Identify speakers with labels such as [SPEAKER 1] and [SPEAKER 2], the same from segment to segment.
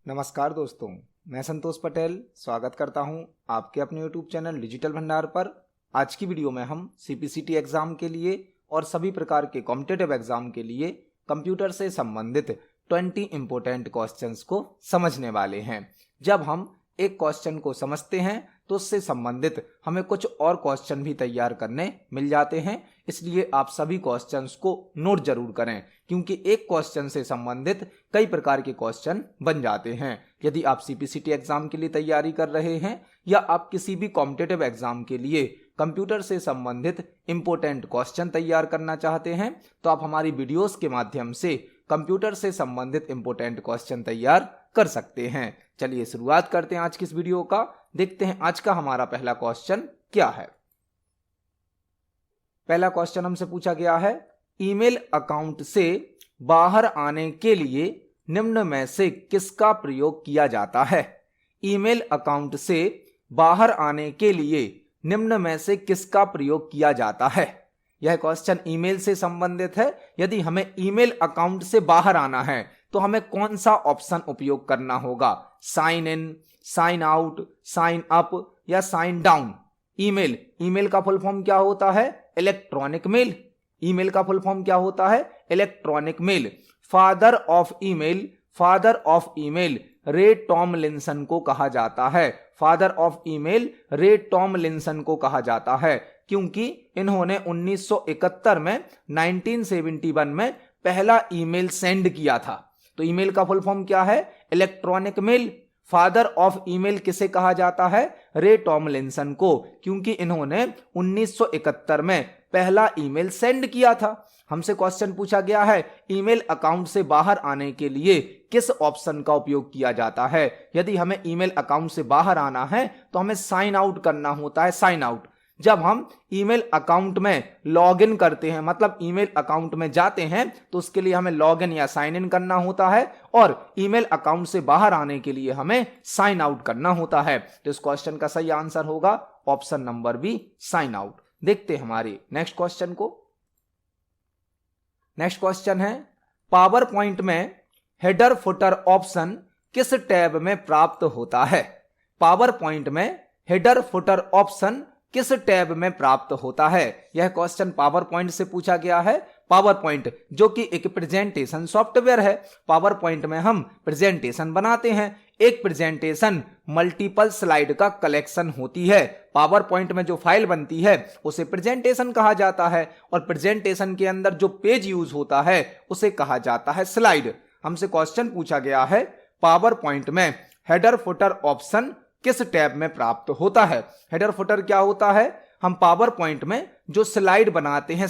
[SPEAKER 1] नमस्कार दोस्तों, मैं संतोष पटेल स्वागत करता हूं आपके अपने YouTube चैनल डिजिटल भंडार पर। आज की वीडियो में हम CPCT एग्ज़ाम के लिए और सभी प्रकार के कॉम्पिटिटिव एग्ज़ाम के लिए कंप्यूटर से संबंधित 20 इम्पोर्टेंट क्वेश्चंस को समझने वाले हैं। जब हम एक क्वेश्चन को समझते हैं तो उससे संबंधित हमें कुछ और क्वेश्चन भी तैयार करने मिल जाते हैं, इसलिए आप सभी क्वेश्चंस को नोट जरूर करें क्योंकि एक क्वेश्चन से संबंधित कई प्रकार के क्वेश्चन बन जाते हैं। यदि आप CPCT एग्जाम के लिए तैयारी कर रहे हैं या आप किसी भी कॉम्पिटिटिव एग्जाम के लिए कंप्यूटर से संबंधित इंपॉर्टेंट क्वेश्चन तैयार करना चाहते हैं तो आप हमारी वीडियोस के माध्यम से कंप्यूटर से संबंधित इंपॉर्टेंट क्वेश्चन तैयार कर सकते हैं। चलिए शुरुआत करते हैं आज की इस वीडियो का। देखते हैं आज का हमारा पहला क्वेश्चन क्या है। पहला क्वेश्चन हमसे पूछा गया है, ईमेल अकाउंट से बाहर आने के लिए निम्न में से किसका प्रयोग किया जाता है। ईमेल अकाउंट से बाहर आने के लिए निम्न में से किसका प्रयोग किया जाता है। यह क्वेश्चन ईमेल से संबंधित है। यदि हमें ईमेल अकाउंट से बाहर आना है तो हमें कौन सा ऑप्शन उपयोग करना होगा, sign in, sign out, sign up या साइन डाउन। ईमेल का फुल फॉर्म क्या होता है, इलेक्ट्रॉनिक मेल। ईमेल का फुल फॉर्म क्या होता है, electronic mail. Father of email Ray Tomlinson को कहा जाता है। Father of email Ray Tomlinson को कहा जाता है क्योंकि इन्होंने 1971 में 1971 में पहला ईमेल सेंड किया था। तो ईमेल का फुल फॉर्म क्या है, electronic mail. Father of email किसे कहा जाता है, रे टॉमलिंसन को, क्योंकि इन्होंने 1971 में पहला ईमेल सेंड किया था। हमसे क्वेश्चन पूछा गया है, ईमेल अकाउंट से बाहर आने के लिए किस ऑप्शन का उपयोग किया जाता है। यदि हमें ईमेल अकाउंट से बाहर आना है तो हमें साइन आउट करना होता है, साइन आउट। जब हम ईमेल अकाउंट में लॉग इन करते हैं, मतलब ईमेल अकाउंट में जाते हैं, तो उसके लिए हमें लॉग इन या साइन इन करना होता है और ईमेल अकाउंट से बाहर आने के लिए हमें साइन आउट करना होता है। तो इस क्वेश्चन का सही आंसर होगा option number B, sign out. देखते हैं हमारे नेक्स्ट क्वेश्चन को। नेक्स्ट क्वेश्चन है, पावर पॉइंट में हेडर फुटर ऑप्शन किस टैब में प्राप्त होता है। पावर पॉइंट में हेडर फुटर ऑप्शन किस टैब में प्राप्त होता है। यह क्वेश्चन पावर पॉइंट से पूछा गया है। पावर पॉइंट जो कि एक प्रेजेंटेशन सॉफ्टवेयर है। पावर पॉइंट में हम प्रेजेंटेशन बनाते हैं। एक प्रेजेंटेशन मल्टीपल स्लाइड का कलेक्शन होती है। पावर पॉइंट में जो फाइल बनती है उसे प्रेजेंटेशन कहा जाता है और प्रेजेंटेशन के अंदर जो पेज यूज होता है उसे कहा जाता है स्लाइड। हमसे क्वेश्चन पूछा गया है, पावर पॉइंट में हेडर फुटर ऑप्शन किस टैब में प्राप्त होता है। हेडर फुटर क्या होता है, हम पावर पॉइंट में जो स्लाइड बनाते हैं,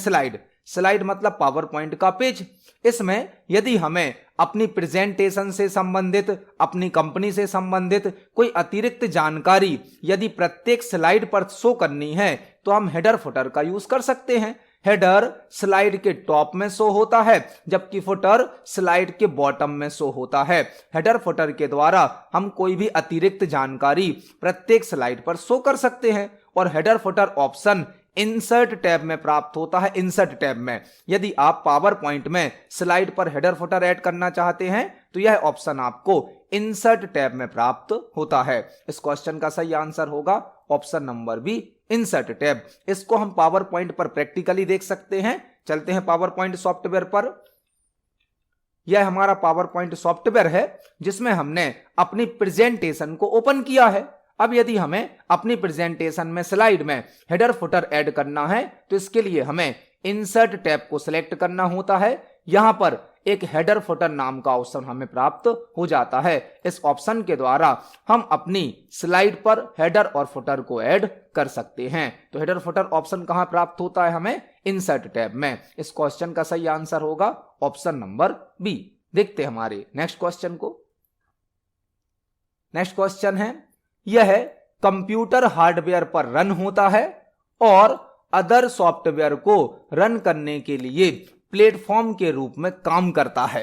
[SPEAKER 1] स्लाइड मतलब पावर पॉइंट का पेज। इसमें यदि हमें अपनी प्रेजेंटेशन से संबंधित, अपनी कंपनी से संबंधित कोई अतिरिक्त जानकारी यदि प्रत्येक स्लाइड पर शो करनी है तो हम हेडर फुटर का यूज कर सकते हैं। हेडर स्लाइड के टॉप में शो होता है जबकि फुटर स्लाइड के बॉटम में शो होता है। हेडर फुटर के द्वारा हम कोई भी अतिरिक्त जानकारी प्रत्येक स्लाइड पर शो कर सकते हैं और header footer option insert tab में प्राप्त होता है। इंसर्ट टैब में यदि आप पावर पॉइंट में स्लाइड पर हेडर फुटर ऐड करना चाहते हैं तो यह ऑप्शन आपको इंसर्ट टैब में प्राप्त होता है। इस क्वेश्चन का सही आंसर होगा option number B, insert tab. इसको हम पावर पॉइंट पर प्रैक्टिकली देख सकते हैं। चलते हैं पावर पॉइंट सॉफ्टवेयर पर। यह हमारा पावर पॉइंट सॉफ्टवेयर है जिसमें हमने अपनी प्रेजेंटेशन को ओपन किया है। अब यदि हमें अपनी प्रेजेंटेशन में स्लाइड में हेडर फुटर ऐड करना है तो इसके लिए हमें इंसर्ट टैब को सिलेक्ट करना होता है। यहां पर एक हेडर फुटर नाम का ऑप्शन हमें प्राप्त हो जाता है। इस ऑप्शन के द्वारा हम अपनी स्लाइड पर हेडर और फुटर को ऐड कर सकते हैं। तो हेडर फुटर ऑप्शन कहां प्राप्त होता है हमें, इंसर्ट टैब में। इस क्वेश्चन का सही आंसर होगा ऑप्शन नंबर बी। देखते हैं हमारे नेक्स्ट क्वेश्चन को। नेक्स्ट क्वेश्चन है, यह कंप्यूटर हार्डवेयर पर रन होता है और अदर सॉफ्टवेयर को रन करने के लिए प्लेटफॉर्म के रूप में काम करता है।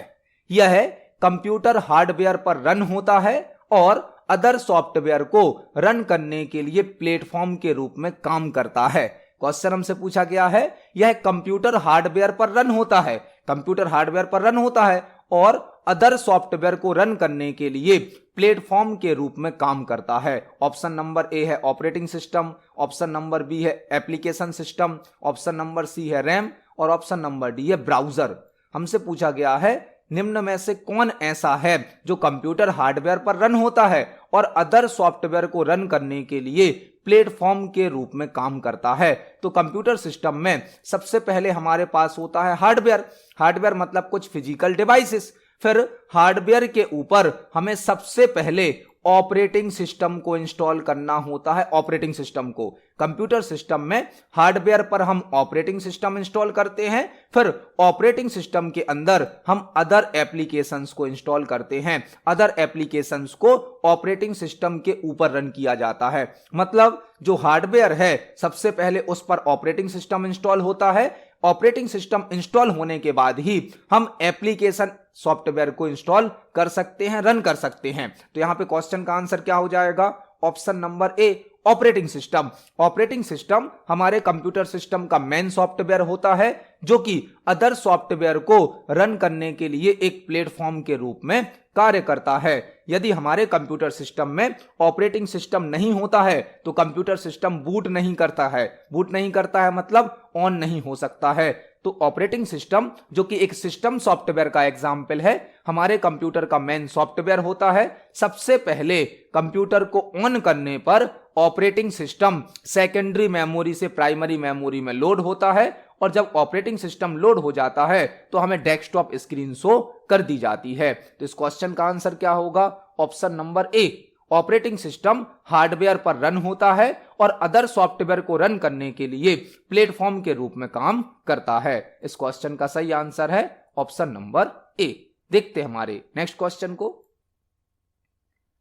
[SPEAKER 1] यह कंप्यूटर हार्डवेयर पर रन होता है और अदर सॉफ्टवेयर को रन करने के लिए प्लेटफॉर्म के रूप में काम करता है। क्वेश्चन हमसे पूछा गया है, यह कंप्यूटर हार्डवेयर पर रन होता है, कंप्यूटर हार्डवेयर पर रन होता है और अदर सॉफ्टवेयर को रन करने के लिए प्लेटफॉर्म के रूप में काम करता है। ऑप्शन नंबर ए है operating system, option number B है application system, option number C है रैम और ऑप्शन नंबर डी है ब्राउजर। हमसे पूछा गया है निम्न में से कौन ऐसा है जो कंप्यूटर हार्डवेयर पर रन होता है और अदर सॉफ्टवेयर को रन करने के लिए प्लेटफॉर्म के रूप में काम करता है। तो कंप्यूटर सिस्टम में सबसे पहले हमारे पास होता है हार्डवेयर। हार्डवेयर मतलब कुछ फिजिकल डिवाइसेस। फिर हार्डवेयर के ऊपर हमें सबसे पहले ऑपरेटिंग सिस्टम को इंस्टॉल करना होता है। ऑपरेटिंग सिस्टम को कंप्यूटर सिस्टम में हार्डवेयर पर हम ऑपरेटिंग सिस्टम इंस्टॉल करते हैं, फिर ऑपरेटिंग सिस्टम के अंदर हम अदर एप्लीकेशंस को इंस्टॉल करते हैं। अदर एप्लीकेशंस को ऑपरेटिंग सिस्टम के ऊपर रन किया जाता है। मतलब जो हार्डवेयर है सबसे पहले उस पर ऑपरेटिंग सिस्टम इंस्टॉल होता है। ऑपरेटिंग सिस्टम इंस्टॉल होने के बाद ही हम एप्लीकेशन सॉफ्टवेयर को इंस्टॉल कर सकते हैं, रन कर सकते हैं। तो यहां पे क्वेश्चन का आंसर क्या हो जाएगा? ऑप्शन नंबर ए ऑपरेटिंग सिस्टम। ऑपरेटिंग सिस्टम हमारे कंप्यूटर सिस्टम का मेन सॉफ्टवेयर होता है जो कि अदर सॉफ्टवेयर को रन करने के लिए एक प्लेटफॉर्म के रूप में कार्य करता है। यदि हमारे कंप्यूटर सिस्टम में ऑपरेटिंग सिस्टम नहीं होता है तो कंप्यूटर सिस्टम बूट नहीं करता है। बूट नहीं करता है मतलब ऑन नहीं हो सकता है। तो ऑपरेटिंग सिस्टम जो कि एक सिस्टम सॉफ्टवेयर का एग्जाम्पल है, हमारे कंप्यूटर का मेन सॉफ्टवेयर होता है। सबसे पहले कंप्यूटर को ऑन करने पर ऑपरेटिंग सिस्टम सेकेंडरी मेमोरी से प्राइमरी मेमोरी में लोड होता है और जब ऑपरेटिंग सिस्टम लोड हो जाता है तो हमें डेस्कटॉप स्क्रीन शो कर दी जाती है। तो इस क्वेश्चन का आंसर क्या होगा? ऑप्शन नंबर ए ऑपरेटिंग सिस्टम हार्डवेयर पर रन होता है और अदर सॉफ्टवेयर को रन करने के लिए प्लेटफॉर्म के रूप में काम करता है। इस क्वेश्चन का सही आंसर है ऑप्शन नंबर ए। देखते हैं हमारे नेक्स्ट क्वेश्चन को।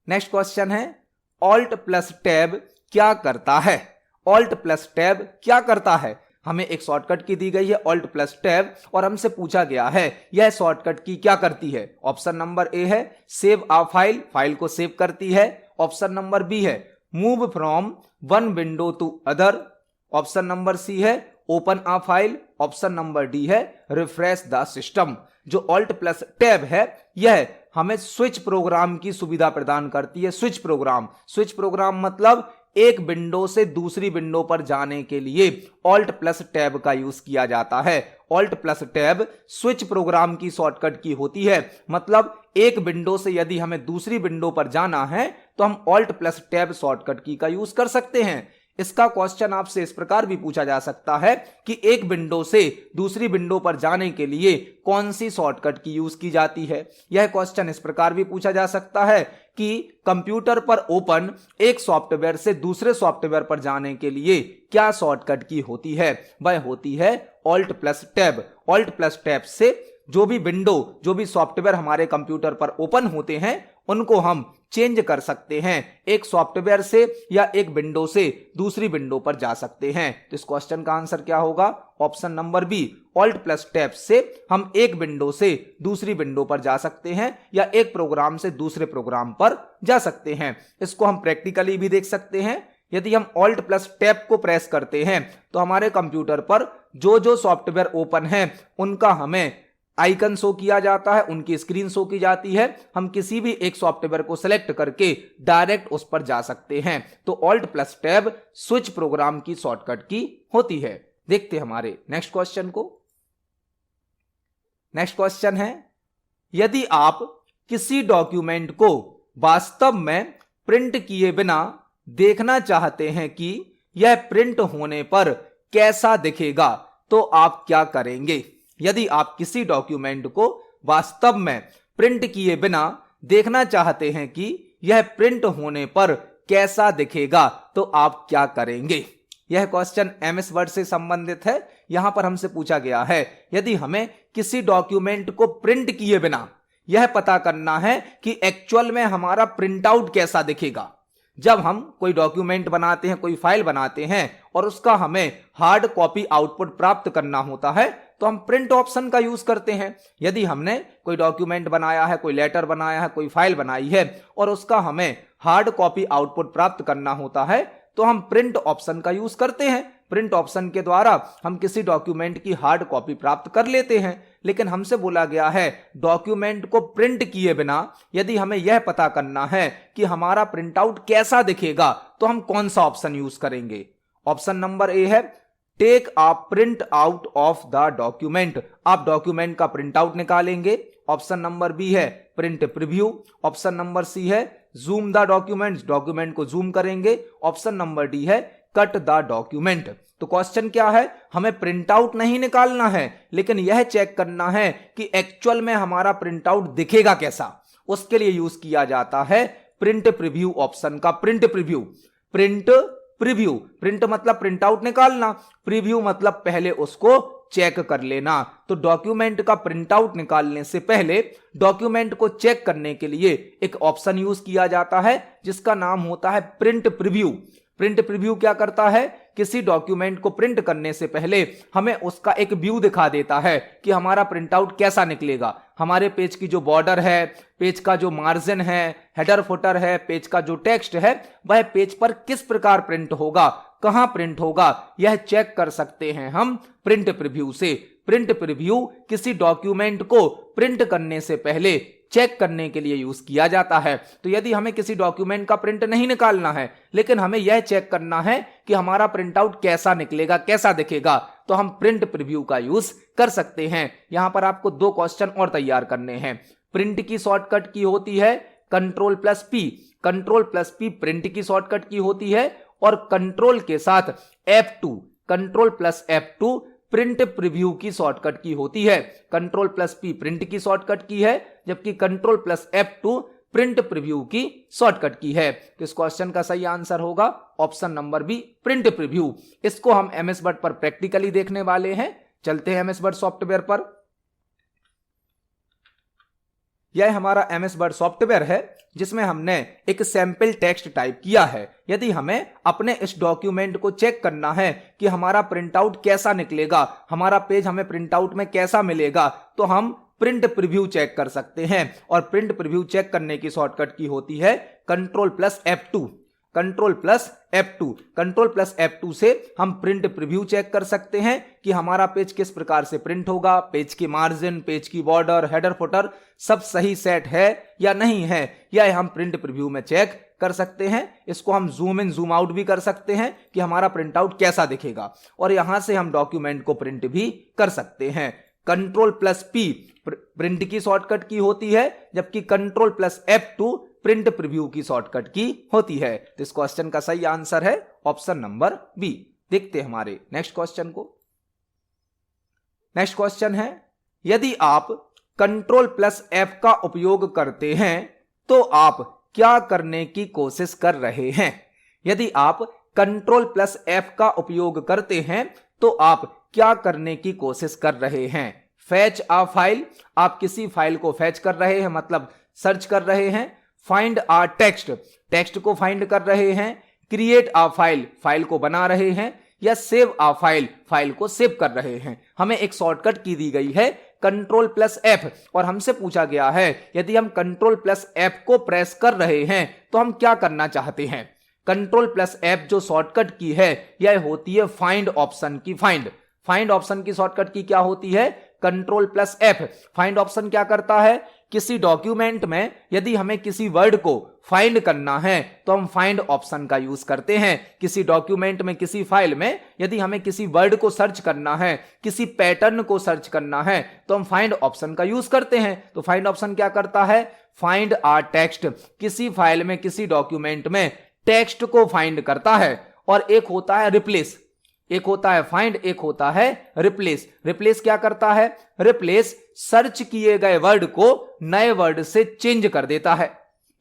[SPEAKER 1] नेक्स्ट क्वेश्चन है ऑल्ट प्लस टैब क्या करता है? ऑल्ट प्लस टैब क्या करता है? हमें एक शॉर्टकट की दी गई है ऑल्ट प्लस टैब और हमसे पूछा गया है यह शॉर्टकट की क्या करती है। ऑप्शन नंबर ए है सेव अ फाइल, फाइल को सेव करती है। ऑप्शन नंबर बी है move from one window to other. Option number C है open a file. Option number D है रिफ्रेश द सिस्टम। जो ऑल्ट प्लस टैब है यह हमें स्विच प्रोग्राम की सुविधा प्रदान करती है। स्विच प्रोग्राम मतलब एक विंडो से दूसरी विंडो पर जाने के लिए ऑल्ट प्लस टैब का यूज किया जाता है। Alt plus tab switch program की शॉर्टकट की होती है। मतलब एक विंडो से यदि हमें दूसरी विंडो पर जाना है तो हम ऑल्ट प्लस टैब शॉर्टकट की का यूज कर सकते हैं। इसका क्वेश्चन आपसे इस प्रकार भी पूछा जा सकता है कि एक विंडो से दूसरी विंडो पर जाने के लिए कौन सी शॉर्टकट की यूज की जाती है। यह क्वेश्चन इस प्रकार भी पूछा जा सकता है कि कंप्यूटर पर ओपन एक सॉफ्टवेयर से दूसरे सॉफ्टवेयर पर जाने के लिए क्या शॉर्टकट की होती है? वह होती है alt plus tab. Alt plus tab से जो भी सॉफ्टवेयर हमारे कंप्यूटर पर ओपन होते हैं उनको हम चेंज कर सकते हैं। एक सॉफ्टवेयर से या एक विंडो से दूसरी विंडो पर जा सकते हैं। तो इस क्वेश्चन का आंसर क्या होगा? Option number B alt plus tab से हम एक विंडो से दूसरी विंडो पर जा सकते हैं या एक प्रोग्राम से दूसरे प्रोग्राम पर जा सकते हैं। इसको हम प्रैक्टिकली भी देख सकते हैं। यदि हम ऑल्ट प्लस टैब को प्रेस करते हैं तो हमारे कंप्यूटर पर जो सॉफ्टवेयर ओपन है उनका हमें आइकन शो किया जाता है, उनकी स्क्रीन शो की जाती है। हम किसी भी एक सॉफ्टवेयर को सिलेक्ट करके डायरेक्ट उस पर जा सकते हैं। तो alt plus tab switch program की शॉर्टकट की होती है। देखते हैं हमारे नेक्स्ट क्वेश्चन को। नेक्स्ट क्वेश्चन है यदि आप किसी डॉक्यूमेंट को वास्तव में प्रिंट किए बिना देखना चाहते हैं कि यह प्रिंट होने पर कैसा दिखेगा तो आप क्या करेंगे? यदि आप किसी डॉक्यूमेंट को वास्तव में प्रिंट किए बिना देखना चाहते हैं कि यह प्रिंट होने पर कैसा दिखेगा तो आप क्या करेंगे? यह क्वेश्चन एमएस वर्ड से संबंधित है। यहां पर हमसे पूछा गया है यदि हमें किसी डॉक्यूमेंट को प्रिंट किए बिना यह पता करना है कि एक्चुअल में हमारा प्रिंट आउट कैसा दिखेगा। जब हम कोई डॉक्यूमेंट बनाते हैं, कोई फाइल बनाते हैं और उसका हमें हार्ड कॉपी आउटपुट प्राप्त करना होता है तो हम प्रिंट ऑप्शन का यूज करते हैं। यदि हमने कोई डॉक्यूमेंट बनाया है, कोई लेटर बनाया है, कोई फाइल बनाई है और उसका हमें हार्ड कॉपी आउटपुट प्राप्त करना होता है तो हम प्रिंट ऑप्शन का यूज करते हैं। प्रिंट ऑप्शन के द्वारा हम किसी डॉक्यूमेंट की हार्ड कॉपी प्राप्त कर लेते हैं। लेकिन हमसे बोला गया है डॉक्यूमेंट को प्रिंट किए बिना यदि हमें यह पता करना है कि हमारा प्रिंट आउट कैसा दिखेगा तो हम कौन सा ऑप्शन यूज करेंगे। ऑप्शन नंबर ए है take a print out of the document, आप डॉक्यूमेंट का प्रिंट आउट निकालेंगे। ऑप्शन नंबर बी है print preview. Option number C है जूम द डॉक्यूमेंट, डॉक्यूमेंट को जूम करेंगे। ऑप्शन नंबर डी है कट द डॉक्यूमेंट। तो क्वेश्चन क्या है, हमें प्रिंट आउट नहीं निकालना है लेकिन यह चेक करना है कि एक्चुअल में हमारा प्रिंट आउट दिखेगा कैसा। उसके लिए यूज किया जाता है प्रिंट प्रीव्यू ऑप्शन का। Print preview, print preview, print मतलब प्रिंट आउट निकालना, प्रीव्यू मतलब पहले उसको चेक कर लेना। तो डॉक्यूमेंट का प्रिंट आउट निकालने से पहले डॉक्यूमेंट को चेक करने के लिए एक ऑप्शन यूज किया जाता है जिसका नाम होता है प्रिंट प्रीव्यू। प्रिंट प्रीव्यू क्या करता है, किसी डॉक्यूमेंट को प्रिंट करने से पहले हमें उसका एक व्यू दिखा देता है कि हमारा प्रिंट आउट कैसा निकलेगा। हमारे पेज की जो बॉर्डर है, पेज का जो मार्जिन है, हेडर फुटर है, पेज का जो टेक्स्ट है, वह पेज पर किस प्रकार प्रिंट होगा, कहां प्रिंट होगा, यह चेक कर सकते हैं हम प्रिंट प्रीव्यू से। प्रिंट प्रीव्यू किसी डॉक्यूमेंट को प्रिंट करने से पहले चेक करने के लिए यूज किया जाता है। तो यदि हमें किसी डॉक्यूमेंट का प्रिंट नहीं निकालना है लेकिन हमें यह चेक करना है कि हमारा प्रिंट आउट कैसा निकलेगा, कैसा दिखेगा, तो हम प्रिंट प्रीव्यू का यूज कर सकते हैं। यहां पर आपको 2 क्वेश्चन और तैयार करने हैं। प्रिंट की शॉर्टकट की होती है control plus P, control plus P print की शॉर्टकट की होती है, और कंट्रोल के साथ F2, control plus F2 print preview की शॉर्टकट की होती है। कंट्रोल प्लस पी प्रिंट की शॉर्टकट की है जबकि control plus F2 print preview की शॉर्टकट की है। तो इस क्वेश्चन का सही आंसर होगा option number B print preview. इसको हम MS वर्ड पर प्रैक्टिकली देखने वाले हैं। चलते हैं MS वर्ड सॉफ्टवेयर पर। यह हमारा MS वर्ड सॉफ्टवेयर है जिसमें हमने एक सैंपल टेक्स्ट टाइप किया है। यदि हमें अपने इस डॉक्यूमेंट को चेक करना है कि हमारा प्रिंट आउट कैसा निकलेगा, हमारा पेज हमें प्रिंट आउट में कैसा मिलेगा, तो हम प्रिंट प्रीव्यू चेक कर सकते हैं। और प्रिंट प्रीव्यू चेक करने की शॉर्टकट की होती है control plus F2, control plus F2। Control plus F2 से हम प्रिंट प्रीव्यू चेक कर सकते हैं कि हमारा पेज किस प्रकार से प्रिंट होगा, पेज की मार्जिन, पेज की बॉर्डर, हेडर फुटर सब सही सेट है या नहीं है, यह हम प्रिंट प्रीव्यू में चेक कर सकते हैं। इसको हम जूम इन जूम आउट भी कर सकते हैं कि हमारा प्रिंट आउट कैसा दिखेगा, और यहां से हम डॉक्यूमेंट को प्रिंट भी कर सकते हैं। कंट्रोल प्लस पी प्रिंट की शॉर्टकट की होती है जबकि control plus F2 print preview की शॉर्टकट की होती है। तो इस क्वेश्चन का सही आंसर है ऑप्शन नंबर बी। देखते हैं हमारे नेक्स्ट क्वेश्चन को। नेक्स्ट क्वेश्चन है, यदि आप कंट्रोल प्लस F का उपयोग करते हैं तो आप क्या करने की कोशिश कर रहे हैं। यदि आप कंट्रोल प्लस F का उपयोग करते हैं तो आप क्या करने की कोशिश कर रहे हैं। फैच अ फाइल, आप किसी फाइल को फैच कर रहे हैं मतलब सर्च कर रहे हैं। फाइंड अ टेक्स्ट, टेक्स्ट को फाइंड कर रहे हैं। क्रिएट अ फाइल, फाइल को बना रहे हैं। या सेव अ फाइल, फाइल को सेव कर रहे हैं। हमें एक शॉर्टकट की दी गई है कंट्रोल प्लस F, और हमसे पूछा गया है यदि हम कंट्रोल प्लस F को प्रेस कर रहे हैं तो हम क्या करना चाहते हैं। कंट्रोल प्लस F जो शॉर्टकट की है यह होती है फाइंड ऑप्शन की। फाइंड ऑप्शन की शॉर्टकट की क्या होती है, control plus F। Find option क्या करता है, किसी डॉक्यूमेंट में यदि हमें किसी वर्ड को फाइंड करना है तो हम फाइंड ऑप्शन का यूज करते हैं। किसी डॉक्यूमेंट में, किसी फाइल में यदि हमें किसी वर्ड को सर्च करना है, किसी पैटर्न को सर्च करना है तो हम फाइंड ऑप्शन का यूज करते हैं। तो फाइंड ऑप्शन क्या करता है, फाइंड अ टेक्स्ट, किसी फाइल में, किसी डॉक्यूमेंट में टेक्स्ट को फाइंड करता है। और एक होता है रिप्लेस, एक होता है फाइंड, एक होता है रिप्लेस। रिप्लेस क्या करता है, रिप्लेस सर्च किए गए वर्ड को नए वर्ड से चेंज कर देता है।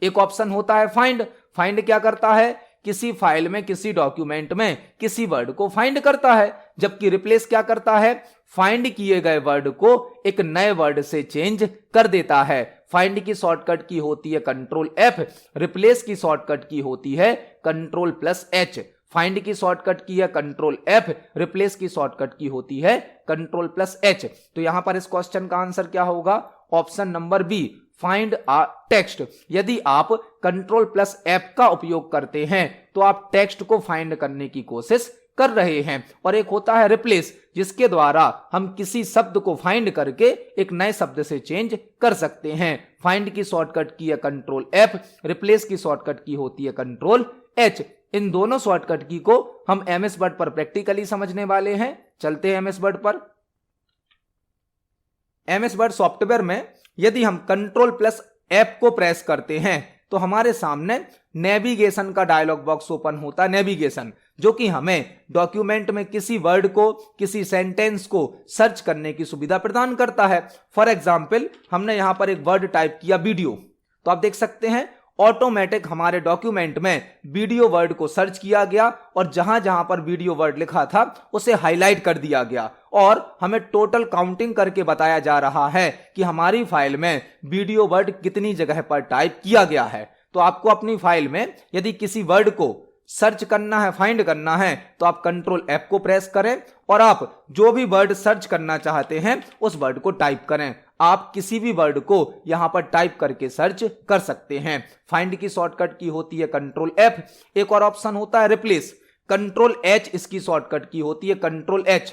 [SPEAKER 1] एक ऑप्शन होता है फाइंड, फाइंड क्या करता है, किसी फाइल में, किसी डॉक्यूमेंट में किसी वर्ड को फाइंड करता है। जबकि रिप्लेस क्या करता है, फाइंड किए गए वर्ड को एक नए वर्ड से चेंज कर देता है। फाइंड की शॉर्टकट की होती है कंट्रोल F, रिप्लेस की शॉर्टकट की होती है कंट्रोल प्लस H। फाइंड की शॉर्टकट की है कंट्रोल F, रिप्लेस की शॉर्टकट की होती है कंट्रोल प्लस H। तो यहां पर इस क्वेश्चन का आंसर क्या होगा, option number B find a text. यदि आप कंट्रोल प्लस F का उपयोग करते हैं तो आप टेक्स्ट को फाइंड करने की कोशिश कर रहे हैं, और एक होता है रिप्लेस, जिसके द्वारा हम किसी शब्द को फाइंड करके एक नए शब्द से चेंज कर सकते हैं। फाइंड की शॉर्टकट की है कंट्रोल F, रिप्लेस की शॉर्टकट की होती है कंट्रोल H। इन दोनों शॉर्टकट की को हम MS वर्ड पर प्रैक्टिकली समझने वाले हैं। चलते हैं MS वर्ड पर। MS वर्ड सॉफ्टवेयर में यदि हम कंट्रोल प्लस F को प्रेस करते हैं तो हमारे सामने नेविगेशन का डायलॉग बॉक्स ओपन होता है। नेविगेशन जो कि हमें डॉक्यूमेंट में किसी वर्ड को, किसी सेंटेंस को सर्च करने की सुविधा प्रदान करता है। फॉर एग्जाम्पल, हमने यहां पर एक वर्ड टाइप किया वीडियो, तो आप देख सकते हैं ऑटोमेटिक हमारे डॉक्यूमेंट में वीडियो वर्ड को सर्च किया गया और जहां जहां पर वीडियो वर्ड लिखा था उसे हाईलाइट कर दिया गया और हमें टोटल काउंटिंग करके बताया जा रहा है कि हमारी फाइल में वीडियो वर्ड कितनी जगह पर टाइप किया गया है। तो आपको अपनी फाइल में यदि किसी वर्ड को सर्च करना है, फाइंड करना है, तो आप कंट्रोल F को प्रेस करें और आप जो भी वर्ड सर्च करना चाहते हैं उस वर्ड को टाइप करें। आप किसी भी वर्ड को यहां पर टाइप करके सर्च कर सकते हैं। फाइंड की शॉर्टकट की होती है कंट्रोल F। एक और ऑप्शन होता है रिप्लेस, कंट्रोल H इसकी शॉर्टकट की होती है कंट्रोल H।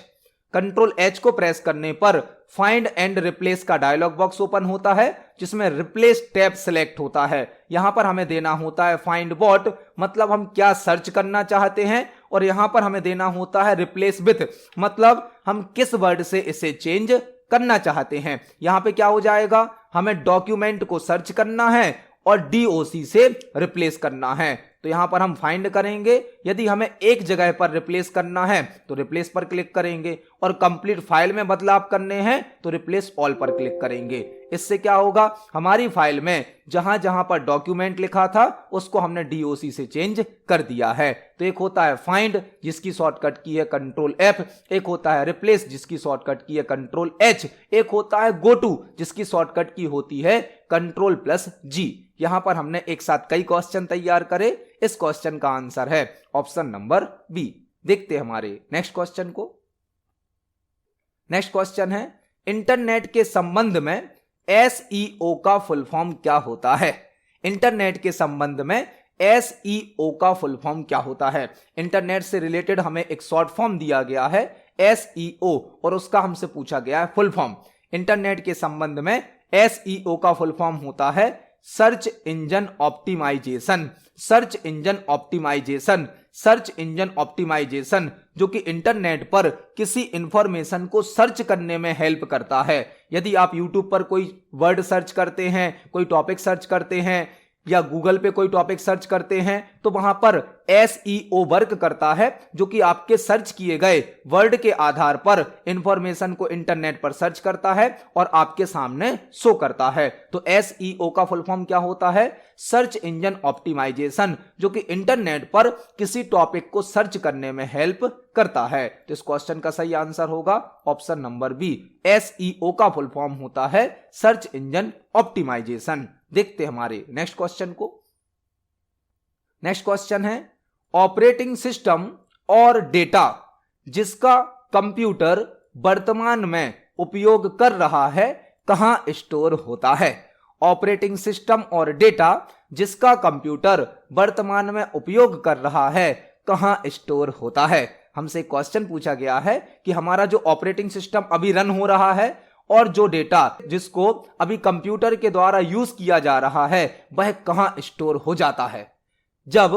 [SPEAKER 1] कंट्रोल H को प्रेस करने पर फाइंड एंड रिप्लेस का डायलॉग बॉक्स ओपन होता है जिसमें रिप्लेस टैब सिलेक्ट होता है। यहां पर हमें देना होता है फाइंड व्हाट, मतलब हम क्या सर्च करना चाहते हैं, और यहां पर हमें देना होता है रिप्लेस विथ, मतलब हम किस वर्ड से इसे चेंज करना चाहते हैं। यहां पे क्या हो जाएगा, हमें डॉक्यूमेंट को सर्च करना है और DOC से रिप्लेस करना है। तो यहां पर हम फाइंड करेंगे, यदि हमें एक जगह पर रिप्लेस करना है तो रिप्लेस पर क्लिक करेंगे और कंप्लीट फाइल में बदलाव करने हैं तो रिप्लेस ऑल पर क्लिक करेंगे। इससे क्या होगा, हमारी फाइल में जहां जहां पर डॉक्यूमेंट लिखा था उसको हमने DOC से चेंज कर दिया है। तो एक होता है फाइंड जिसकी शॉर्टकट की है कंट्रोल F, एक होता है रिप्लेस जिसकी शॉर्टकट की है कंट्रोल H, एक होता है गो टू जिसकी शॉर्टकट की होती है कंट्रोल प्लस G। यहां पर हमने एक साथ कई क्वेश्चन तैयार करे। इस क्वेश्चन का आंसर है ऑप्शन नंबर B। देखते हैं हमारे नेक्स्ट क्वेश्चन को। नेक्स्ट क्वेश्चन है, इंटरनेट के संबंध में SEO का फुल फॉर्म क्या होता है। इंटरनेट के संबंध में SEO का फुल फॉर्म क्या होता है। इंटरनेट से रिलेटेड हमें एक शॉर्ट फॉर्म दिया गया है SEO और उसका हमसे पूछा गया है फुल फॉर्म। इंटरनेट के संबंध में SEO का फुल फॉर्म होता है search engine optimisation. Search engine optimisation, search engine optimisation जो कि इंटरनेट पर किसी इंफॉर्मेशन को सर्च करने में हेल्प करता है। यदि आप यूट्यूब पर कोई वर्ड सर्च करते हैं, कोई टॉपिक सर्च करते हैं या गूगल पे कोई टॉपिक सर्च करते हैं तो वहां पर SEO वर्क करता है जो कि आपके सर्च किए गए वर्ड के आधार पर इंफॉर्मेशन को इंटरनेट पर सर्च करता है और आपके सामने शो करता है। तो SEO का फुल फॉर्म क्या होता है, सर्च इंजन ऑप्टिमाइजेशन, जो कि इंटरनेट पर किसी टॉपिक को सर्च करने में हेल्प करता है। तो इस क्वेश्चन का सही आंसर होगा ऑप्शन नंबर B। SEO का फुल फॉर्म होता है सर्च इंजन ऑप्टिमाइजेशन। देखते हमारे नेक्स्ट क्वेश्चन को। नेक्स्ट क्वेश्चन है, ऑपरेटिंग सिस्टम और डेटा जिसका कंप्यूटर वर्तमान में उपयोग कर रहा है कहां स्टोर होता है। ऑपरेटिंग सिस्टम और डेटा जिसका कंप्यूटर वर्तमान में उपयोग कर रहा है कहां स्टोर होता है। हमसे क्वेश्चन पूछा गया है कि हमारा जो ऑपरेटिंग सिस्टम अभी रन हो रहा है और जो डेटा जिसको अभी कंप्यूटर के द्वारा यूज किया जा रहा है वह कहां स्टोर हो जाता है। जब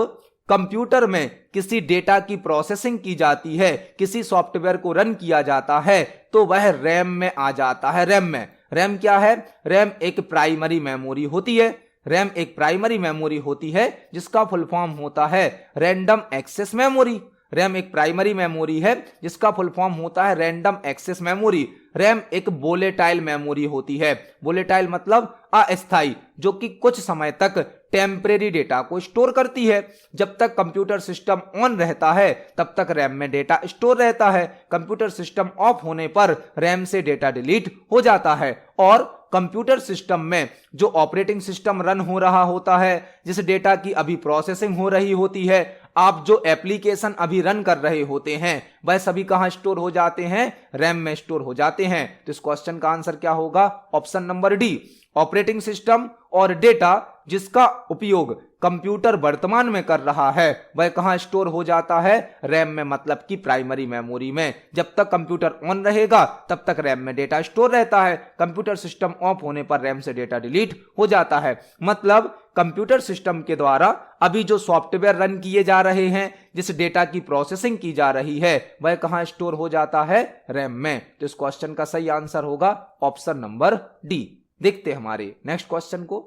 [SPEAKER 1] कंप्यूटर में किसी डेटा की प्रोसेसिंग की जाती है, किसी सॉफ्टवेयर को रन किया जाता है तो वह रैम में आ जाता है। रैम में, रैम क्या है, रैम एक प्राइमरी मेमोरी होती है। रैम एक प्राइमरी मेमोरी होती है जिसका फुल फॉर्म होता है रैंडम एक्सेस मेमोरी। रैम एक प्राइमरी मेमोरी है जिसका फुल फॉर्म होता है रैंडम एक्सेस मेमोरी। रैम एक वोलेटाइल मेमोरी होती है। वोलेटाइल मतलब अस्थायी, जो कि कुछ समय तक टेम्परेरी डेटा को स्टोर करती है। जब तक कंप्यूटर सिस्टम ऑन रहता है तब तक रैम में डेटा स्टोर रहता है। कंप्यूटर सिस्टम ऑफ होने पर रैम से डेटा डिलीट हो जाता है। और कंप्यूटर सिस्टम में जो ऑपरेटिंग सिस्टम रन हो रहा होता है, जिस डेटा की अभी प्रोसेसिंग हो रही होती है, आप जो एप्लीकेशन अभी रन कर रहे होते हैं वह सभी कहां स्टोर हो जाते हैं, रैम में स्टोर हो जाते हैं। तो इस क्वेश्चन का आंसर क्या होगा, option number D। Operating system और डेटा जिसका उपयोग कंप्यूटर वर्तमान में कर रहा है वह कहां स्टोर हो जाता है? रैम में, मतलब कि प्राइमरी मेमोरी में। जब तक कंप्यूटर ऑन रहेगा तब तक रैम में डेटा स्टोर रहता है। कंप्यूटर सिस्टम ऑफ होने पर रैम से डेटा डिलीट हो जाता है। मतलब कंप्यूटर सिस्टम के द्वारा अभी जो सॉफ्टवेयर रन किए जा रहे हैं, जिस डेटा की प्रोसेसिंग की जा रही है, वह कहां स्टोर हो जाता है? रैम में। तो इस क्वेश्चन का सही आंसर होगा ऑप्शन नंबर डी। देखते हैं हमारे नेक्स्ट क्वेश्चन को।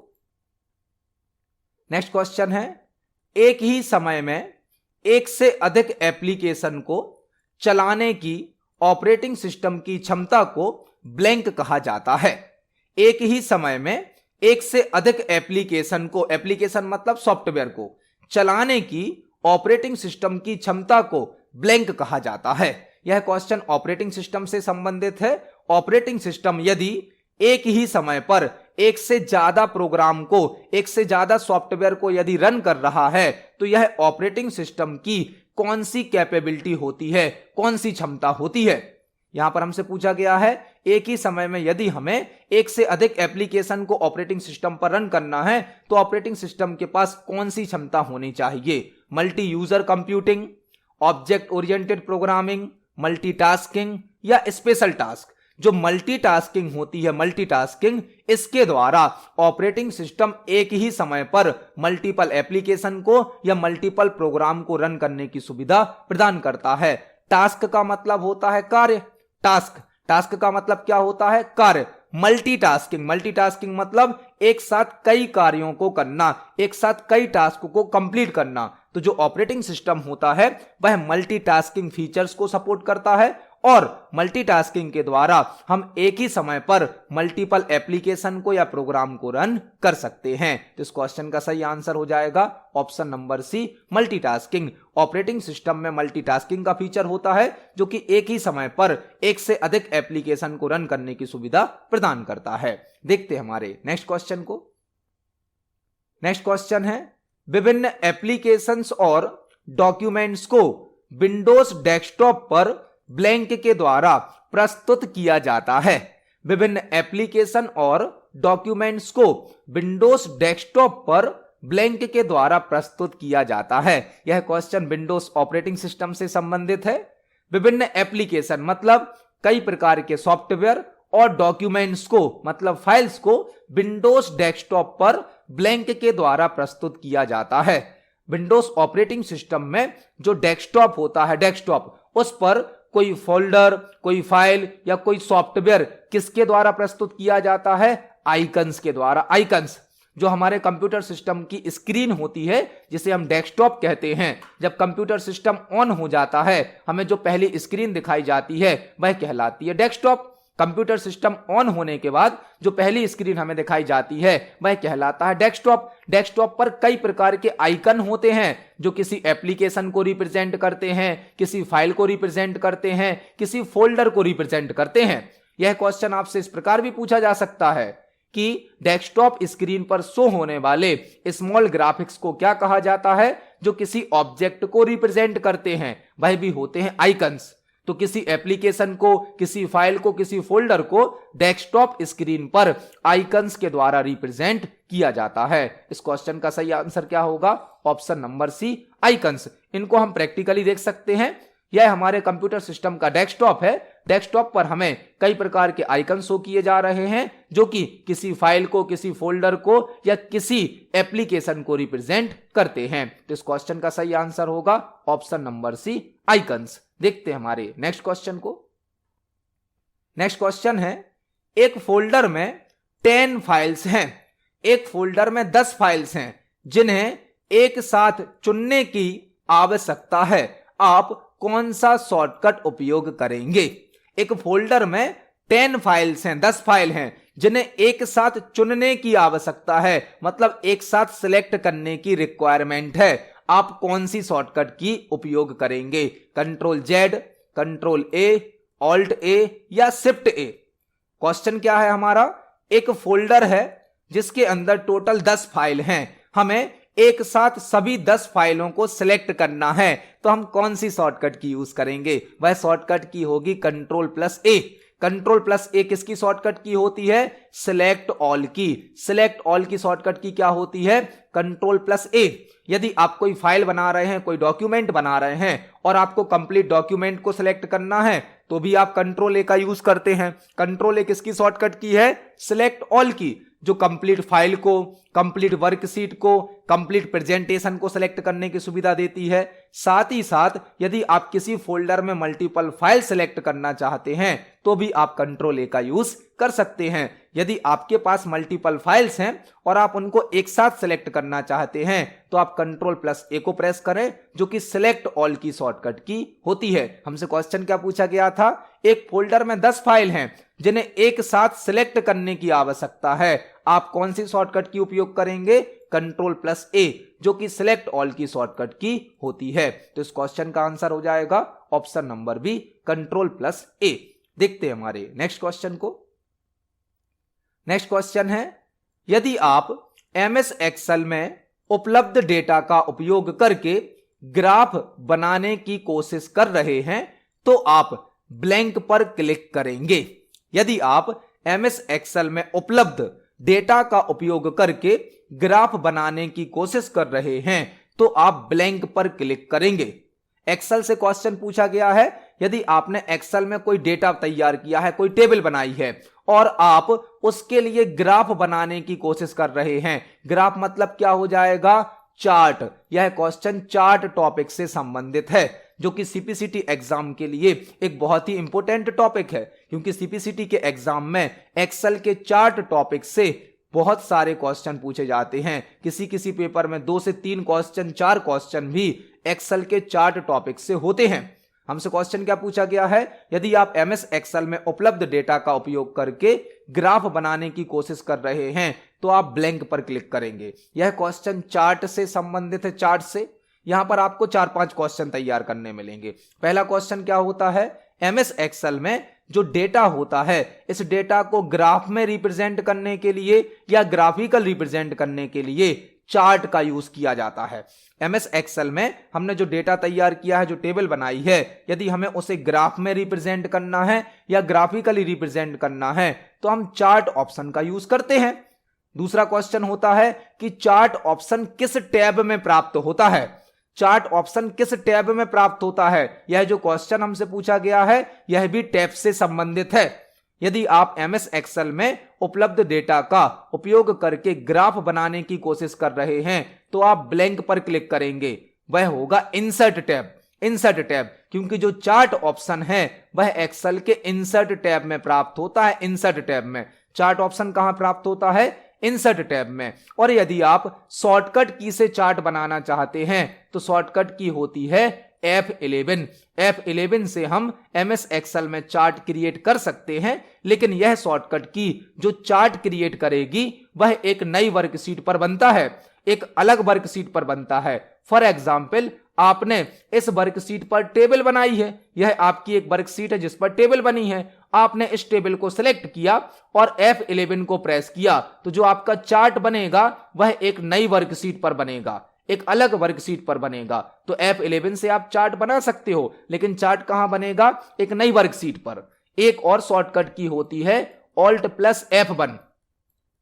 [SPEAKER 1] नेक्स्ट क्वेश्चन है, एक ही समय में एक से अधिक एप्लीकेशन को चलाने की ऑपरेटिंग सिस्टम की क्षमता को ब्लैंक कहा जाता है। एक ही समय में एक से अधिक एप्लीकेशन को, एप्लीकेशन मतलब सॉफ्टवेयर को, चलाने की ऑपरेटिंग सिस्टम की क्षमता को ब्लैंक कहा जाता है। यह क्वेश्चन ऑपरेटिंग सिस्टम से संबंधित है। ऑपरेटिंग सिस्टम यदि एक ही समय पर एक से ज्यादा प्रोग्राम को, एक से ज्यादा सॉफ्टवेयर को यदि रन कर रहा है तो यह ऑपरेटिंग सिस्टम की कौन सी कैपेबिलिटी होती है, कौन सी क्षमता होती है? यहां पर हमसे पूछा गया है एक ही समय में यदि हमें एक से अधिक एप्लीकेशन को ऑपरेटिंग सिस्टम पर रन करना है तो ऑपरेटिंग सिस्टम के पास कौन सी क्षमता होनी चाहिए? Multi user computing, object oriented programming, multitasking या स्पेशल टास्क? जो मल्टीटास्किंग होती है, मल्टीटास्किंग, इसके द्वारा ऑपरेटिंग सिस्टम एक ही समय पर मल्टीपल एप्लीकेशन को या मल्टीपल प्रोग्राम को रन करने की सुविधा प्रदान करता है। टास्क का मतलब होता है कार्य, टास्क का मतलब क्या होता है? कार्य। मल्टीटास्किंग मतलब एक साथ कई कार्यों को करना, एक साथ कई टास्क को कंप्लीट करना। तो जो ऑपरेटिंग सिस्टम होता है वह मल्टीटास्किंग फीचर्स को सपोर्ट करता है और मल्टीटास्किंग के द्वारा हम एक ही समय पर मल्टीपल एप्लीकेशन को या प्रोग्राम को रन कर सकते हैं। तो इस क्वेश्चन का सही आंसर हो जाएगा option number C, multitasking. Operating system में मल्टीटास्किंग का फीचर होता है जो कि एक ही समय पर एक से अधिक एप्लीकेशन को रन करने की सुविधा प्रदान करता है। देखते हैं हमारे नेक्स्ट क्वेश्चन को। नेक्स्ट क्वेश्चन है, विभिन्न एप्लीकेशंस और डॉक्यूमेंट्स को विंडोज डेस्कटॉप पर ब्लैंक के द्वारा प्रस्तुत किया जाता है। विभिन्न एप्लीकेशन और डॉक्यूमेंट्स को विंडोज डेस्कटॉप पर ब्लैंक के द्वारा प्रस्तुत किया जाता है। यह क्वेश्चन विंडोज ऑपरेटिंग सिस्टम से संबंधित है। विभिन्न एप्लीकेशन मतलब कई प्रकार के सॉफ्टवेयर और डॉक्यूमेंट्स को, मतलब फाइल्स को विंडोज डेस्कटॉप पर ब्लैंक के द्वारा प्रस्तुत किया जाता है। विंडोज ऑपरेटिंग सिस्टम में जो डेस्कटॉप होता है, डेस्कटॉप, उस पर कोई फोल्डर, कोई फाइल या कोई सॉफ्टवेयर किसके द्वारा प्रस्तुत किया जाता है? आइकन्स के द्वारा। आइकन्स जो हमारे कंप्यूटर सिस्टम की स्क्रीन होती है, जिसे हम डेस्कटॉप कहते हैं। जब कंप्यूटर सिस्टम ऑन हो जाता है हमें जो पहली स्क्रीन दिखाई जाती है वह कहलाती है डेस्कटॉप। कंप्यूटर सिस्टम ऑन होने के बाद जो पहली स्क्रीन हमें दिखाई जाती है वह कहलाता है डेस्कटॉप। डेस्कटॉप पर कई प्रकार के आइकन होते हैं जो किसी एप्लीकेशन को रिप्रेजेंट करते हैं, किसी फाइल को रिप्रेजेंट करते हैं, किसी फोल्डर को रिप्रेजेंट करते हैं। यह क्वेश्चन आपसे इस प्रकार भी पूछा जा सकता है कि डेस्कटॉप स्क्रीन पर शो होने वाले स्मॉल ग्राफिक्स को क्या कहा जाता है? जो किसी ऑब्जेक्ट को रिप्रेजेंट करते हैं वह भी होते हैं आइकन्स। तो किसी एप्लीकेशन को, किसी फाइल को, किसी फोल्डर को डेस्कटॉप स्क्रीन पर आइकन्स के द्वारा रिप्रेजेंट किया जाता है। इस क्वेश्चन का सही आंसर क्या होगा? Option number C, icons. इनको हम प्रैक्टिकली देख सकते हैं। यह हमारे कंप्यूटर सिस्टम का डेस्कटॉप है। डेस्कटॉप पर हमें कई प्रकार के आइकन शो किए जा रहे हैं जो कि किसी फाइल को, किसी फोल्डर को या किसी एप्लीकेशन को रिप्रेजेंट करते हैं। तो इस क्वेश्चन का सही आंसर होगा ऑप्शन नंबर सी, आइकन्स। देखते हैं हमारे नेक्स्ट क्वेश्चन को। नेक्स्ट क्वेश्चन है, एक फोल्डर में 10 फाइल्स हैं, एक फोल्डर में 10 फाइल्स हैं जिन्हें एक साथ चुनने की आवश्यकता है। आप कौन सा शॉर्टकट उपयोग करेंगे? एक फोल्डर में 10 फाइल्स हैं, 10 फाइल हैं जिन्हें एक साथ चुनने की आवश्यकता है, मतलब एक साथ सिलेक्ट करने की रिक्वायरमेंट है। आप कौन सी शॉर्टकट की उपयोग करेंगे? Control Z, control A, alt A या शिफ्ट A? क्वेश्चन क्या है हमारा? एक फोल्डर है जिसके अंदर टोटल 10 फाइल हैं। हमें एक साथ सभी 10 फाइलों को सिलेक्ट करना है, तो हम कौन सी शॉर्टकट की यूज करेंगे? वह शॉर्टकट की होगी control plus A। Control plus A किसकी शॉर्टकट की होती है? सिलेक्ट ऑल की। सिलेक्ट ऑल की शॉर्टकट की क्या होती है? Control plus A. यदि आप कोई फाइल बना रहे हैं, कोई डॉक्यूमेंट बना रहे हैं और आपको कंप्लीट डॉक्यूमेंट को सिलेक्ट करना है तो भी आप कंट्रोल ए का यूज करते हैं। कंट्रोल ए किसकी शॉर्टकट की है? सिलेक्ट ऑल की, जो कंप्लीट फाइल को, कंप्लीट वर्कशीट को, कंप्लीट प्रेजेंटेशन को सिलेक्ट करने की सुविधा देती है। साथ ही साथ यदि आप किसी फोल्डर में मल्टीपल फाइल सिलेक्ट करना चाहते हैं तो भी आप कंट्रोल ए का यूज कर सकते हैं। यदि आपके पास मल्टीपल फाइल्स हैं और आप उनको एक साथ सिलेक्ट करना चाहते हैं तो आप कंट्रोल प्लस ए को प्रेस करें, जो कि सिलेक्ट ऑल की शॉर्टकट की होती है। हमसे क्वेश्चन क्या पूछा गया था? एक फोल्डर में 10 फाइल हैं जिन्हें एक साथ सिलेक्ट करने की आवश्यकता है, आप कौन सी शॉर्टकट की उपयोग करेंगे? कंट्रोल प्लस ए, जो कि सिलेक्ट ऑल की शॉर्टकट की होती है। तो इस क्वेश्चन का आंसर हो जाएगा option number B, control plus A. देखते हैं हमारे नेक्स्ट क्वेश्चन को। नेक्स्ट क्वेश्चन है, यदि आप एमएस एक्सेल में उपलब्ध डेटा का उपयोग करके ग्राफ बनाने की कोशिश कर रहे हैं तो आप ब्लैंक पर क्लिक करेंगे। यदि आप एमएस एक्सेल में उपलब्ध डेटा का उपयोग करके ग्राफ बनाने की कोशिश कर रहे हैं तो आप ब्लैंक पर क्लिक करेंगे। एक्सेल से क्वेश्चन पूछा गया है, यदि आपने एक्सेल में कोई डेटा तैयार किया है, कोई टेबल बनाई है और आप उसके लिए ग्राफ बनाने की कोशिश कर रहे हैं। ग्राफ मतलब क्या हो जाएगा? चार्ट। यह क्वेश्चन चार्ट टॉपिक से संबंधित है, जो कि सीपीसीटी एग्जाम के लिए एक बहुत ही इंपॉर्टेंट टॉपिक है, क्योंकि सीपीसीटी के एग्जाम में एक्सेल के चार्ट टॉपिक से बहुत सारे क्वेश्चन पूछे जाते हैं। किसी किसी पेपर में 2 से 3 क्वेश्चन, 4 क्वेश्चन भी एक्सेल के चार्ट टॉपिक से होते हैं। हमसे क्वेश्चन क्या पूछा गया है? यदि आप एमएस एक्सेल में उपलब्ध डेटा का उपयोग करके ग्राफ बनाने की कोशिश कर रहे हैं तो आप ब्लैंक पर क्लिक करेंगे। यह क्वेश्चन चार्ट से संबंधित है। चार्ट से यहां पर आपको 4-5 क्वेश्चन तैयार करने मिलेंगे। पहला क्वेश्चन क्या होता है? एमएस एक्सेल में जो डेटा होता है, इस डेटा को ग्राफ में रिप्रेजेंट करने के लिए या ग्राफिकल रिप्रेजेंट करने के लिए चार्ट का यूज किया जाता है। एमएस एक्सेल में हमने जो डेटा तैयार किया है, जो टेबल बनाई है, यदि हमें उसे ग्राफ में रिप्रेजेंट करना है या ग्राफिकली रिप्रेजेंट करना है तो हम चार्ट ऑप्शन का यूज करते हैं। दूसरा क्वेश्चन होता है कि चार्ट ऑप्शन किस टैब में प्राप्त होता है? चार्ट ऑप्शन किस टैब में प्राप्त होता है? यह जो क्वेश्चन हमसे पूछा गया है यह भी टैब से संबंधित है। यदि आप एमएस एक्सेल में उपलब्ध डेटा का उपयोग करके ग्राफ बनाने की कोशिश कर रहे हैं तो आप ब्लैंक पर क्लिक करेंगे। वह होगा इंसर्ट टैब। इंसर्ट टैब, क्योंकि जो चार्ट ऑप्शन है वह एक्सेल के इंसर्ट टैब में प्राप्त होता है। इंसर्ट टैब में चार्ट ऑप्शन कहां प्राप्त होता है? इंसर्ट टैब में। और यदि आप शॉर्टकट की से चार्ट बनाना चाहते हैं तो शॉर्टकट की होती है F11। F11 से हम एमएस एक्सेल में चार्ट क्रिएट कर सकते हैं, लेकिन यह शॉर्टकट की जो चार्ट क्रिएट करेगी वह एक नई वर्कशीट पर बनता है, एक अलग वर्कशीट पर बनता है। फॉर एग्जाम्पल, आपने इस वर्कशीट पर टेबल बनाई है, यह आपकी एक वर्कशीट है जिस पर टेबल बनी है। आपने इस टेबल को सिलेक्ट किया और F11 को प्रेस किया तो जो आपका चार्ट बनेगा वह एक नई वर्कशीट पर बनेगा, एक अलग वर्कशीट पर बनेगा। तो F11 से आप चार्ट बना सकते हो, लेकिन चार्ट कहां बनेगा? एक नई वर्कशीट पर। एक और शॉर्टकट की होती है Alt plus F1।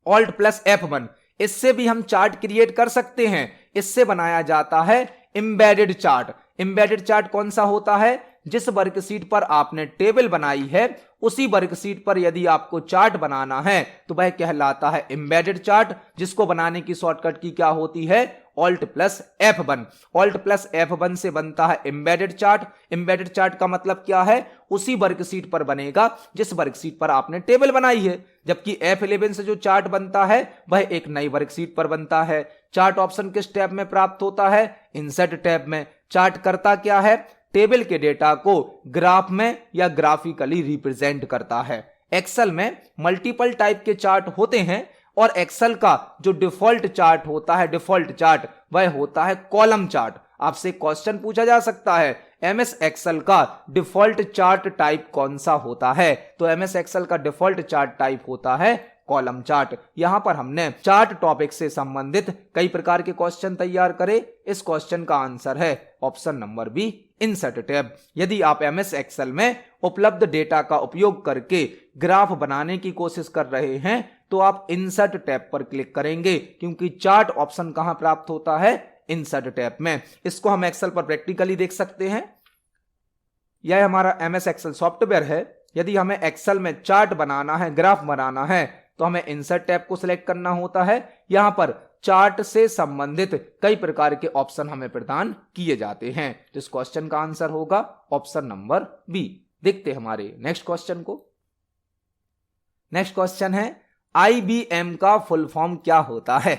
[SPEAKER 1] Alt plus F1, इससे भी हम चार्ट क्रिएट कर सकते हैं। इससे बनाया जाता है एम्बेडेड चार्ट। एम्बेडेड चार्ट कौन सा होता है? जिस वर्कशीट पर आपने टेबल बनाई है उसी वर्कशीट पर यदि आपको चार्ट बनाना है तो वह कहलाता है एम्बेडेड चार्ट, जिसको बनाने की शॉर्टकट की क्या होती है? Alt plus F1। Alt plus F1 से बनता है एम्बेडेड चार्ट। एम्बेडेड चार्ट का मतलब क्या है? उसी वर्कशीट पर बनेगा जिस वर्कशीट पर आपने टेबल बनाई है। जबकि F11 से जो चार्ट बनता है वह एक नई वर्कशीट पर बनता है। चार्ट ऑप्शन किस टैब में प्राप्त होता है? इंसर्ट टैब में। चार्ट करता क्या है? टेबल के डेटा को ग्राफ में या ग्राफिकली रिप्रेजेंट करता है। एक्सेल में मल्टीपल टाइप के चार्ट होते हैं और एक्सेल का जो डिफॉल्ट चार्ट होता है, डिफॉल्ट चार्ट, वह होता है कॉलम चार्ट। आपसे क्वेश्चन पूछा जा सकता है एमएस एक्सेल का डिफॉल्ट चार्ट टाइप कौन सा होता है? तो एमएस एक्सेल का डिफॉल्ट चार्ट टाइप होता है कॉलम चार्ट। यहां पर हमने चार्ट टॉपिक से संबंधित कई प्रकार के क्वेश्चन तैयार करे। इस क्वेश्चन का आंसर है option number B, insert tab. यदि आप एमएस एक्सेल में उपलब्ध डेटा का उपयोग करके ग्राफ बनाने की कोशिश कर रहे हैं तो आप इंसर्ट टैब पर क्लिक करेंगे, क्योंकि चार्ट ऑप्शन कहां प्राप्त होता है, इंसर्ट टैब में। इसको हम एक्सेल पर प्रैक्टिकली देख सकते हैं। यह हमारा एमएस एक्सेल सॉफ्टवेयर है। यदि हमें एक्सेल में चार्ट बनाना है, ग्राफ बनाना है, तो हमें इंसर्ट टैब को सिलेक्ट करना होता है। यहां पर चार्ट से संबंधित कई प्रकार के ऑप्शन हमें प्रदान किए जाते हैं। तो इस क्वेश्चन का आंसर होगा ऑप्शन नंबर बी। देखते हैं हमारे नेक्स्ट क्वेश्चन को। नेक्स्ट क्वेश्चन है, आईबीएम का फुल फॉर्म क्या होता है।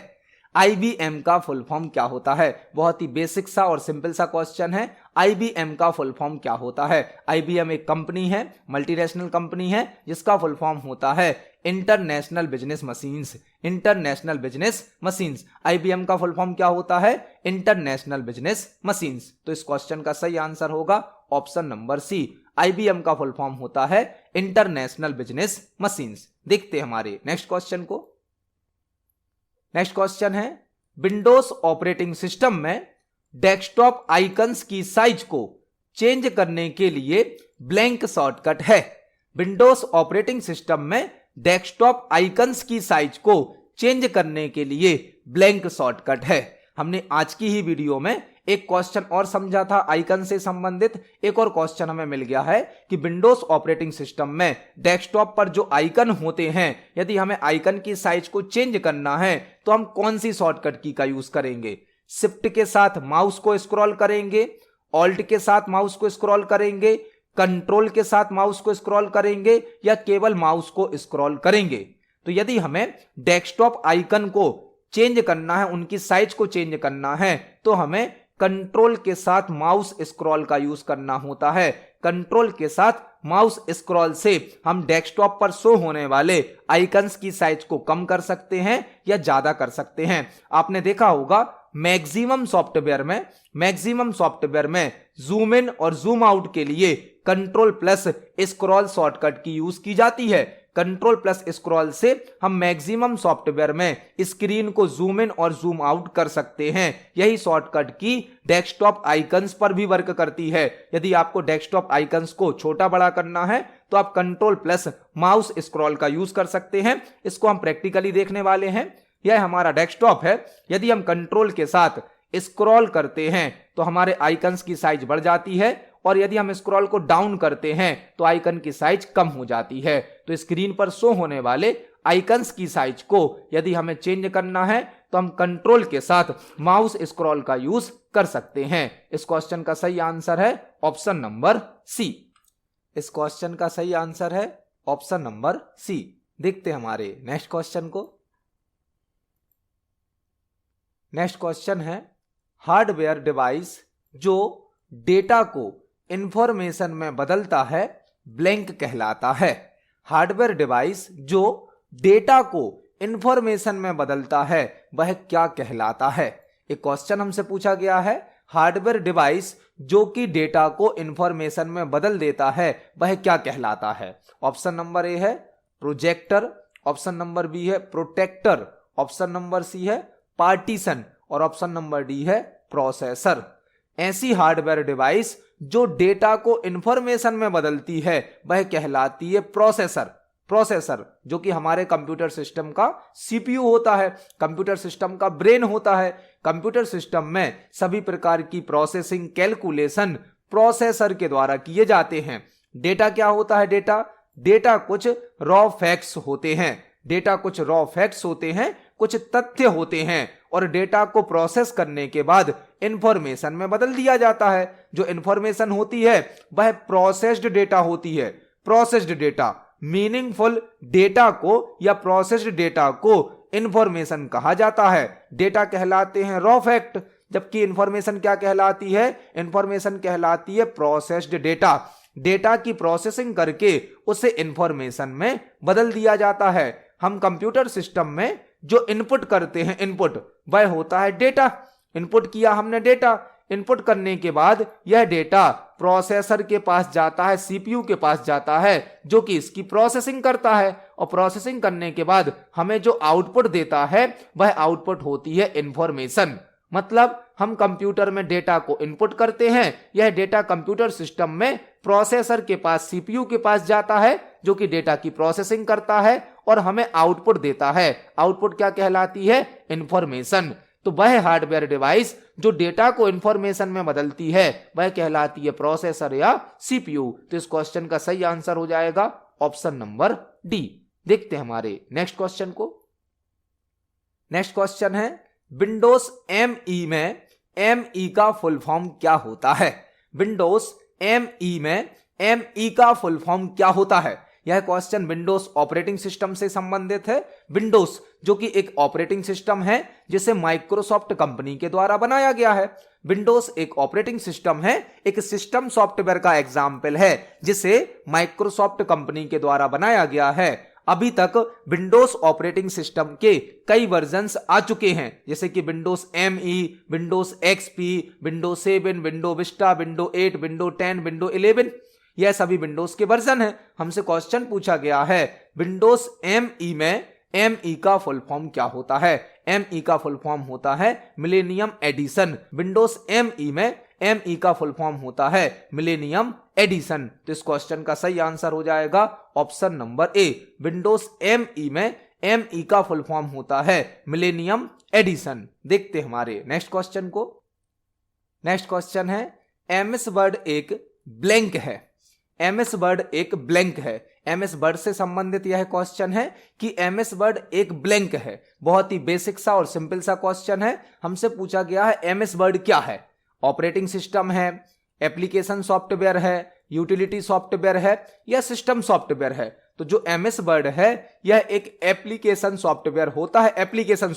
[SPEAKER 1] आईबीएम का फुल फॉर्म क्या होता है? बहुत ही बेसिक सा और सिंपल सा क्वेश्चन है। आईबीएम का फुल फॉर्म क्या होता है? आईबीएम एक कंपनी है, मल्टीनेशनल कंपनी है, जिसका फुल फॉर्म होता है international business machines. International business machines. IBM का फुल फॉर्म क्या होता है? International business machines. तो इस क्वेश्चन का सही आंसर होगा ऑप्शन नंबर सी। आईबीएम का फुल फॉर्म होता है इंटरनेशनल बिजनेस मशीन्स। देखते हैं हमारे नेक्स्ट क्वेश्चन को। नेक्स्ट क्वेश्चन है, विंडोज ऑपरेटिंग सिस्टम में डेस्कटॉप आइकन्स की साइज को चेंज करने के लिए ब्लैंक शॉर्टकट है। विंडोज ऑपरेटिंग सिस्टम में डेस्कटॉप आइकन्स की साइज को चेंज करने के लिए ब्लैंक शॉर्टकट है। हमने आज की ही वीडियो में एक क्वेश्चन और समझा था आइकन से संबंधित। एक और क्वेश्चन हमें मिल गया है कि विंडोज ऑपरेटिंग सिस्टम में डेस्कटॉप पर जो आइकन होते हैं, यदि हमें आइकन की साइज को चेंज करना है तो हम कौन सी शॉर्टकट की का यूज करेंगे? शिफ्ट के साथ माउस को स्क्रॉल करेंगे, ऑल्ट के साथ माउस को स्क्रॉल करेंगे, कंट्रोल के साथ माउस को स्क्रॉल करेंगे, या केवल माउस को स्क्रॉल करेंगे? तो यदि हमें डेस्कटॉप आइकन को चेंज करना है, उनकी साइज को चेंज करना है, तो हमें कंट्रोल के साथ माउस स्क्रॉल का यूज करना होता है। कंट्रोल के साथ माउस स्क्रॉल से हम डेस्कटॉप पर शो होने वाले आइकन्स की साइज को कम कर सकते हैं या ज्यादा कर सकते हैं। आपने देखा होगा मैक्सिमम सॉफ्टवेयर में जूम इन और जूम आउट के लिए कंट्रोल प्लस स्क्रॉल शॉर्टकट की यूज की जाती है। कंट्रोल प्लस स्क्रॉल से हम मैक्सिमम सॉफ्टवेयर में स्क्रीन को जूम इन और जूम आउट कर सकते हैं। यही शॉर्टकट की डेस्कटॉप आइकन्स पर भी वर्क करती है। यदि आपको डेस्कटॉप आइकन्स को छोटा बड़ा करना है तो आप कंट्रोल प्लस माउस स्क्रॉल का यूज कर सकते हैं। इसको हम प्रैक्टिकली देखने वाले हैं। यह हमारा डेस्कटॉप है। यदि हम कंट्रोल के साथ स्क्रॉल करते हैं तो हमारे आइकन्स की साइज बढ़ जाती है, और यदि हम स्क्रॉल को डाउन करते हैं तो आइकन की साइज कम हो जाती है। तो स्क्रीन पर शो होने वाले आइकन्स की साइज को यदि हमें चेंज करना है तो हम कंट्रोल के साथ माउस स्क्रॉल का यूज कर सकते हैं। इस क्वेश्चन का सही आंसर है ऑप्शन नंबर सी। इस क्वेश्चन का सही आंसर है ऑप्शन नंबर सी। देखते हैं हमारे नेक्स्ट क्वेश्चन को। नेक्स्ट क्वेश्चन है, हार्डवेयर डिवाइस जो डेटा को इंफॉर्मेशन में बदलता है ब्लैंक कहलाता है। हार्डवेयर डिवाइस जो डेटा को इंफॉर्मेशन में बदलता है वह क्या कहलाता है? एक क्वेश्चन हमसे पूछा गया है, हार्डवेयर डिवाइस जो कि डेटा को इंफॉर्मेशन में बदल देता है वह क्या कहलाता है? ऑप्शन नंबर ए है प्रोजेक्टर, ऑप्शन नंबर बी है प्रोटेक्टर, ऑप्शन नंबर सी है पार्टीशन, और ऑप्शन नंबर डी है प्रोसेसर। ऐसी हार्डवेयर डिवाइस जो डेटा को इंफॉर्मेशन में बदलती है वह कहलाती है प्रोसेसर। प्रोसेसर जो कि हमारे कंप्यूटर सिस्टम का सीपीयू होता है, कंप्यूटर सिस्टम का ब्रेन होता है। कंप्यूटर सिस्टम में सभी प्रकार की प्रोसेसिंग, कैलकुलेशन प्रोसेसर के द्वारा किए जाते हैं। डेटा क्या होता है? डेटा कुछ रॉ फैक्ट्स होते हैं। डेटा कुछ रॉ फैक्ट्स होते हैं, कुछ तथ्य होते हैं, और डेटा को प्रोसेस करने के बाद इंफॉर्मेशन में बदल दिया जाता है। जो इंफॉर्मेशन होती है वह प्रोसेस्ड डेटा होती है। प्रोसेस्ड डेटा, मीनिंगफुल डेटा को या प्रोसेस्ड डेटा को इंफॉर्मेशन कहा जाता है। डेटा कहलाते हैं रॉ फैक्ट, जबकि इंफॉर्मेशन क्या कहलाती है? इंफॉर्मेशन कहलाती है प्रोसेस्ड डेटा। डेटा की प्रोसेसिंग करके उसे इंफॉर्मेशन में बदल दिया जाता है। हम कंप्यूटर सिस्टम में जो इनपुट करते हैं, इनपुट वह होता है डेटा। इनपुट किया हमने डेटा, इनपुट करने के बाद यह डेटा प्रोसेसर के पास जाता है, सीपीयू के पास जाता है, जो कि इसकी प्रोसेसिंग करता है। और प्रोसेसिंग करने के बाद हमें जो आउटपुट देता है वह आउटपुट होती है इंफॉर्मेशन। मतलब हम कंप्यूटर में डेटा को इनपुट करते हैं, यह डेटा कंप्यूटर सिस्टम में प्रोसेसर के पास, सीपीयू के पास जाता है, जो कि डेटा की प्रोसेसिंग करता है और हमें आउटपुट देता है। आउटपुट क्या कहलाती है? इंफॉर्मेशन। तो वह हार्डवेयर डिवाइस जो डेटा को इंफॉर्मेशन में बदलती है वह कहलाती है प्रोसेसर या सीपीयू। तो इस क्वेश्चन का सही आंसर हो जाएगा ऑप्शन नंबर डी। देखते हैं हमारे नेक्स्ट क्वेश्चन को। नेक्स्ट क्वेश्चन है विंडोज ME में ME का फुल फॉर्म क्या होता है? विंडोज ME में ME का फुल फॉर्म क्या होता है? यह क्वेश्चन विंडोज ऑपरेटिंग सिस्टम से संबंधित है। विंडोज जो कि एक ऑपरेटिंग सिस्टम है जिसे माइक्रोसॉफ्ट कंपनी के द्वारा बनाया गया है। विंडोज एक ऑपरेटिंग सिस्टम है, एक सिस्टम सॉफ्टवेयर का एग्जाम्पल है जिसे माइक्रोसॉफ्ट कंपनी के द्वारा बनाया गया है। अभी तक विंडोज ऑपरेटिंग सिस्टम के कई वर्जन्स आ चुके हैं, जैसे कि Windows ME, Windows XP, Windows 7, window Vista, window 8, window 10, window 11। यह सभी विंडोज के वर्जन है। हमसे क्वेश्चन पूछा गया है विंडोज ME में ME का फुल फॉर्म क्या होता है? ME का फुल फॉर्म होता है मिलेनियम एडिशन। विंडोज ME में ME का फुल फॉर्म होता है मिलेनियम एडिशन। तो इस क्वेश्चन का सही आंसर हो जाएगा ऑप्शन नंबर ए। विंडोज ME में ME का फुल फॉर्म होता है मिलेनियम एडिशन। देखते हमारे नेक्स्ट क्वेश्चन को। नेक्स्ट क्वेश्चन है MS वर्ड एक ब्लैंक है। MS वर्ड एक ब्लैंक है। MS वर्ड से संबंधित यह क्वेश्चन है कि MS वर्ड एक ब्लैंक है। बहुत ही बेसिक सा और सिंपल सा क्वेश्चन है। हमसे पूछा गया है MS वर्ड क्या है? ऑपरेटिंग सिस्टम है, एप्लीकेशन सॉफ्टवेयर है, यूटिलिटी सॉफ्टवेयर है या सिस्टम सॉफ्टवेयर है? तो जो MS वर्ड है यह एक एप्लीकेशन सॉफ्टवेयर होता है। एप्लीकेशन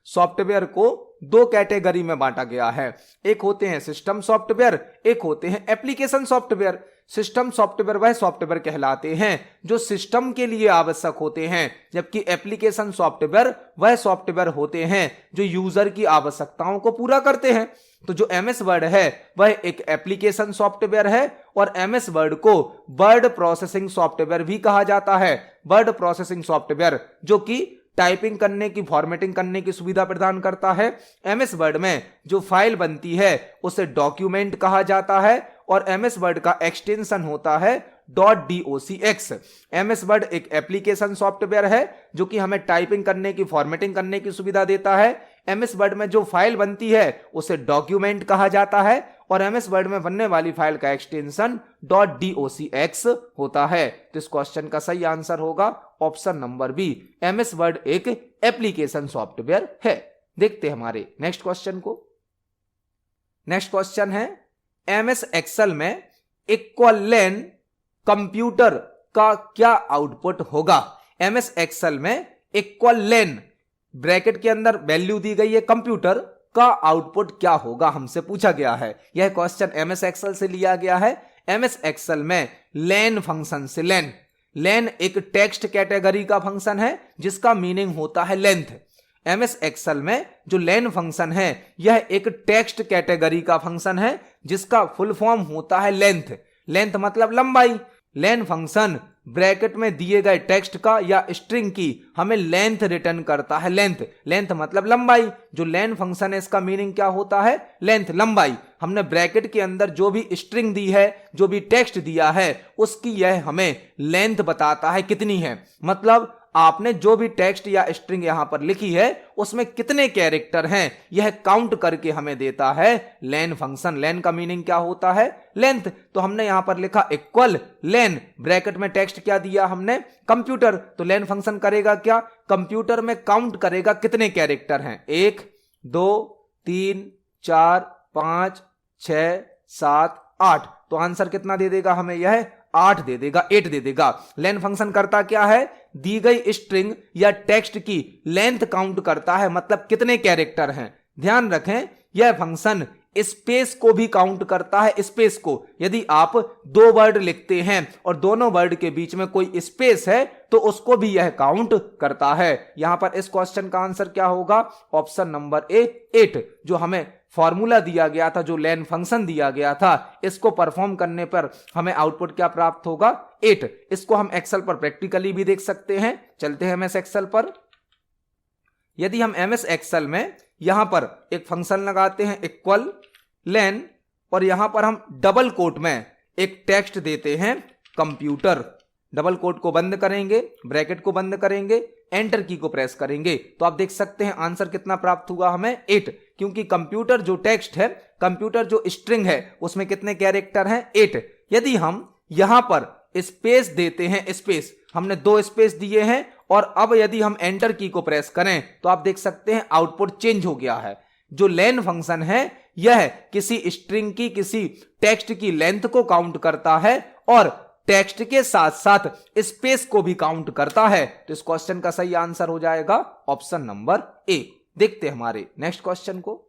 [SPEAKER 1] सॉफ्टवेयर को दो कैटेगरी में बांटा गया है। एक होते हैं सिस्टम सॉफ्टवेयर, एक होते हैं एप्लीकेशन सॉफ्टवेयर। सिस्टम सॉफ्टवेयर वह सॉफ्टवेयर कहलाते हैं जो सिस्टम के लिए आवश्यक होते हैं, जबकि एप्लीकेशन सॉफ्टवेयर वह सॉफ्टवेयर होते हैं जो यूजर की आवश्यकताओं को पूरा करते हैं। तो जो MS वर्ड है वह एक एप्लीकेशन सॉफ्टवेयर है और MS वर्ड को वर्ड प्रोसेसिंग सॉफ्टवेयर भी कहा जाता है। वर्ड प्रोसेसिंग सॉफ्टवेयर जो कि टाइपिंग करने की, फॉर्मेटिंग करने की सुविधा प्रदान करता है। MS वर्ड में जो फाइल बनती है उसे डॉक्यूमेंट कहा जाता है और MS वर्ड का एक्सटेंशन होता है .docx। MS वर्ड एक एप्लीकेशन सॉफ्टवेयर है जो कि हमें टाइपिंग करने की, फॉर्मेटिंग करने की सुविधा देता है। MS वर्ड में जो फाइल बनती है उसे डॉक्यूमेंट कहा जाता है और MS वर्ड में बनने वाली फाइल का एक्सटेंशन .docx होता है। तो इस क्वेश्चन का सही आंसर होगा option number B. MS Word एक एप्लीकेशन सॉफ्टवेयर है। देखते हैं हमारे नेक्स्ट क्वेश्चन को। नेक्स्ट क्वेश्चन है MS एक्सेल में इक्वलेन कंप्यूटर का क्या आउटपुट होगा? MS एक्सेल में इक्वलेन ब्रैकेट के अंदर वैल्यू दी गई है, कंप्यूटर का आउटपुट क्या होगा हमसे पूछा गया है। यह क्वेश्चन MS एक्सेल से लिया गया है। MS एक्सेल में लेन फंक्शन से लेन एक टेक्स्ट कैटेगरी का फंक्शन है जिसका मीनिंग होता है लेंथ। MS एक्सेल में जो लेन फंक्शन है यह एक टेक्स्ट कैटेगरी का फंक्शन है जिसका फुल फॉर्म होता है लेंथ मतलब लंबाई। लेन फंक्शन ब्रैकेट में दिए गए टेक्स्ट का या स्ट्रिंग की हमें लेंथ रिटर्न करता है। लेंथ मतलब लंबाई। जो लेन फंक्शन है इसका मीनिंग क्या होता है? लेंथ, लंबाई। हमने ब्रैकेट के अंदर जो भी स्ट्रिंग दी है, जो भी टेक्स्ट दिया है, उसकी यह हमें लेंथ बताता है कितनी है। मतलब आपने जो भी टेक्स्ट या स्ट्रिंग यहां पर लिखी है उसमें कितने कैरेक्टर हैं यह काउंट करके हमें देता है लेन फंक्शन। लेन का मीनिंग क्या होता है? लेंथ। तो हमने यहां पर लिखा इक्वल लेन, ब्रैकेट में टेक्स्ट क्या दिया हमने? कंप्यूटर। तो लेन फंक्शन करेगा क्या? कंप्यूटर में काउंट करेगा कितने कैरेक्टर हैं। 1 2 3 4 5 6 7 8। तो आंसर कितना दे देगा हमें? यह 8 दे देगा, 8 दे देगा। लेन फंक्शन करता क्या है? दी गई स्ट्रिंग या टेक्स्ट की लेंथ काउंट करता है, मतलब कितने कैरेक्टर हैं। ध्यान रखें यह फंक्शन स्पेस को भी काउंट करता है। स्पेस को, यदि आप 2 वर्ड लिखते हैं और दोनों वर्ड के बीच में कोई स्पेस है तो उसको भी यह काउंट करता है। यहां पर इस क्वेश्चन का आंसर क्या होगा? ऑप्शन नंबर ए 8, जो हमें फॉर्मूला दिया गया था, जो लेन फंक्शन दिया गया था, इसको परफॉर्म करने पर हमें आउटपुट क्या प्राप्त होगा 8। इसको हम एक्सेल पर प्रैक्टिकली भी देख सकते हैं। चलते हैं एमएस एक्सेल पर। यदि हम एमएस एक्सेल में यहां पर एक फंक्शन लगाते हैं इक्वल लेन, और यहां पर हम डबल कोट में एक टेक्स्ट देते हैं कंप्यूटर, डबल कोट को बंद करेंगे, ब्रैकेट को बंद करेंगे, एंटर की को प्रेस करेंगे, तो आप देख सकते हैं आंसर कितना प्राप्त हुआ हमें 8। क्योंकि कंप्यूटर जो टेक्स्ट है, कंप्यूटर जो स्ट्रिंग है, उसमें कितने कैरेक्टर हैं 8। यदि हम यहां पर स्पेस देते हैं, स्पेस हमने 2 स्पेस दिए हैं, और अब यदि हम एंटर की को प्रेस करें तो आप देख सकते हैं आउटपुट चेंज हो गया है। जो लेन फंक्शन है यह किसी स्ट्रिंग की, किसी टेक्स्ट की लेंथ को काउंट करता है और टेक्स्ट के साथ साथ स्पेस को भी काउंट करता है। तो इस क्वेश्चन का सही आंसर हो जाएगा ऑप्शन नंबर ए। देखते हैं हमारे नेक्स्ट क्वेश्चन को।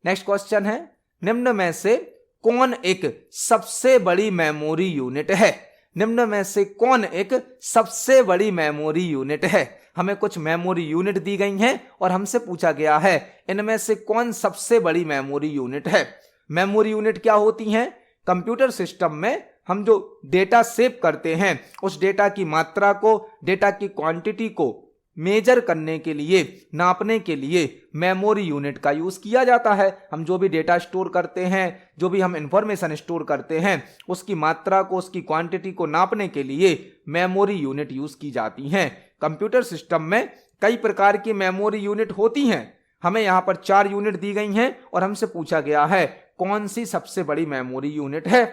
[SPEAKER 1] नेक्स्ट क्वेश्चन है, निम्न में से कौन एक सबसे बड़ी मेमोरी यूनिट है? निम्न में से कौन एक सबसे बड़ी मेमोरी यूनिट है? हमें कुछ मेमोरी यूनिट दी गई हैं और हमसे पूछा गया है इनमें से कौन सबसे बड़ी मेमोरी यूनिट है। मेमोरी यूनिट क्या होती हैं? कंप्यूटर सिस्टम में हम जो डेटा सेव करते हैं, उस डेटा की मात्रा को, डेटा की क्वांटिटी को मेजर करने के लिए, नापने के लिए मेमोरी यूनिट का यूज किया जाता है। हम जो भी डेटा स्टोर करते हैं, जो भी हम इंफॉर्मेशन स्टोर करते हैं, उसकी मात्रा को, उसकी क्वांटिटी को नापने के लिए मेमोरी यूनिट यूज की जाती हैं। कंप्यूटर सिस्टम में कई प्रकार की मेमोरी यूनिट होती हैं। हमें यहाँ पर 4 यूनिट दी गई हैं और हमसे पूछा गया है कौन सी सबसे बड़ी मेमोरी यूनिट है।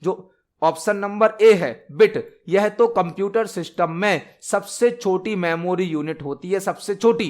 [SPEAKER 1] जो ऑप्शन नंबर ए है बिट, यह तो कंप्यूटर सिस्टम में सबसे छोटी मेमोरी यूनिट होती है। सबसे छोटी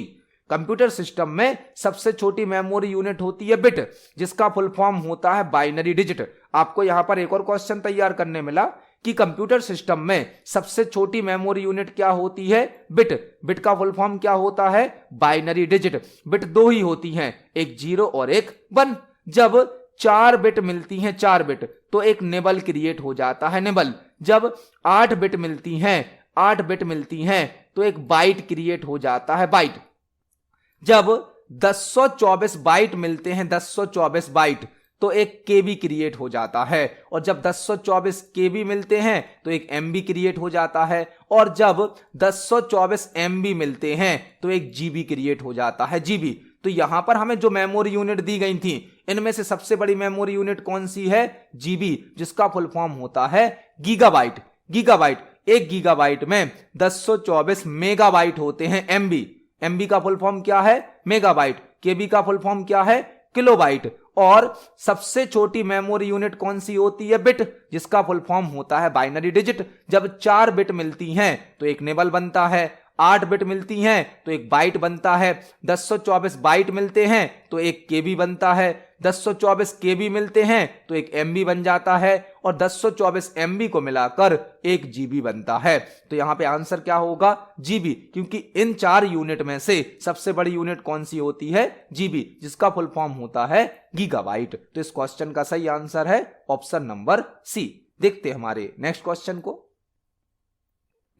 [SPEAKER 1] कंप्यूटर सिस्टम में सबसे छोटी मेमोरी यूनिट होती है बिट, जिसका फुल फॉर्म होता है बाइनरी डिजिट। आपको यहां पर एक और क्वेश्चन तैयार करने मिला कि कंप्यूटर सिस्टम में सबसे छोटी मेमोरी यूनिट क्या होती है? बिट। बिट का फुल फॉर्म क्या होता है? Binary digit. बिट 2 ही होती हैं, एक 0 और एक 1। जब 4 बिट मिलती हैं, 4 बिट, तो एक निबल क्रिएट हो जाता है, निबल। जब 8 बिट मिलती हैं, 8 बिट मिलती हैं, तो एक बाइट क्रिएट हो जाता है, बाइट। जब 1024 बाइट मिलते हैं, 1024 बाइट, तो एक केबी क्रिएट हो जाता है। और जब 1024 केबी मिलते हैं तो एक एमबी क्रिएट हो जाता है। और जब 1024 एमबी मिलते हैं तो एक जीबी क्रिएट हो जाता है, जीबी। तो यहां पर हमें जो मेमोरी यूनिट दी गई थी, इनमें से सबसे बड़ी मेमोरी यूनिट कौन सी है? जीबी, जिसका फुल फॉर्म होता है गीगाबाइट। गीगाबाइट, 1 गीगाबाइट में 1024 मेगाबाइट होते हैं, एमबी। एमबी का फुल फॉर्म क्या है? मेगाबाइट। केबी का फुल फॉर्म क्या है? किलोबाइट। और सबसे छोटी मेमोरी यूनिट कौन सी होती है? बिट, जिसका फुल फॉर्म होता है बाइनरी डिजिट। जब 4 बिट मिलती हैं तो एक निबल बनता है, 8 बिट मिलती हैं तो एक बाइट बनता है, 1024 बाइट मिलते हैं तो एक केबी बनता है, 1024 केबी मिलते हैं तो एक एमबी बन जाता है, और 1024 एमबी को मिलाकर एक जीबी बनता है। तो यहां पे आंसर क्या होगा? जीबी, क्योंकि इन 4 यूनिट में से सबसे बड़ी यूनिट कौन सी होती है? जीबी, जिसका फुल फॉर्म होता है गीगाबाइट। तो इस क्वेश्चन का सही आंसर है ऑप्शन नंबर सी। देखते हैं हमारे नेक्स्ट क्वेश्चन को।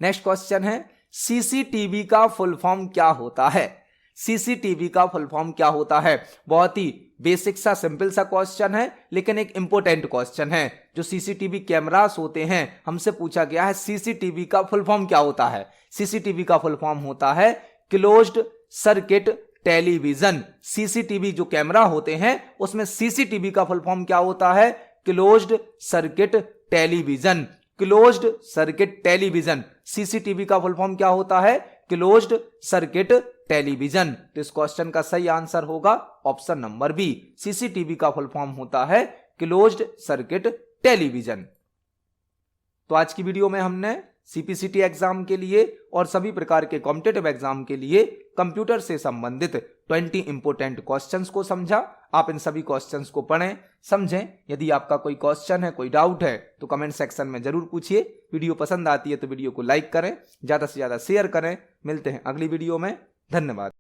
[SPEAKER 1] नेक्स्ट क्वेश्चन है, सीसीटीवी का फुल फॉर्म क्या होता है? सीसीटीवी का फुल फॉर्म क्या होता है? बहुत ही बेसिक सा, सिंपल सा क्वेश्चन है, लेकिन एक इंपॉर्टेंट क्वेश्चन है। जो सीसीटीवी कैमरास होते हैं, हमसे पूछा गया है सीसीटीवी का फुल फॉर्म क्या होता है? सीसीटीवी का फुल फॉर्म होता है क्लोज्ड सर्किट टेलीविजन। सीसीटीवी जो कैमरा होते हैं, उसमें सीसीटीवी का फुल फॉर्म क्या होता है? Closed circuit television. Closed circuit television, CCTV का फुल फॉर्म क्या होता है? Closed circuit television. तो इस क्वेश्चन का सही आंसर होगा ऑप्शन नंबर बी। सीसीटीवी का फुल फॉर्म होता है क्लोज्ड सर्किट टेलीविजन। तो आज की वीडियो में हमने सीपीसीटी एग्जाम के लिए और सभी प्रकार के कॉम्पिटिटिव एग्जाम के लिए कंप्यूटर से संबंधित 20 इंपोर्टेंट क्वेश्चंस को समझा। आप इन सभी क्वेश्चंस को पढ़ें, समझें। यदि आपका कोई क्वेश्चन है, कोई डाउट है, तो कमेंट सेक्शन में जरूर पूछिए। वीडियो पसंद आती है तो वीडियो को लाइक करें, ज्यादा से ज्यादा शेयर करें। मिलते हैं अगली वीडियो में। धन्यवाद।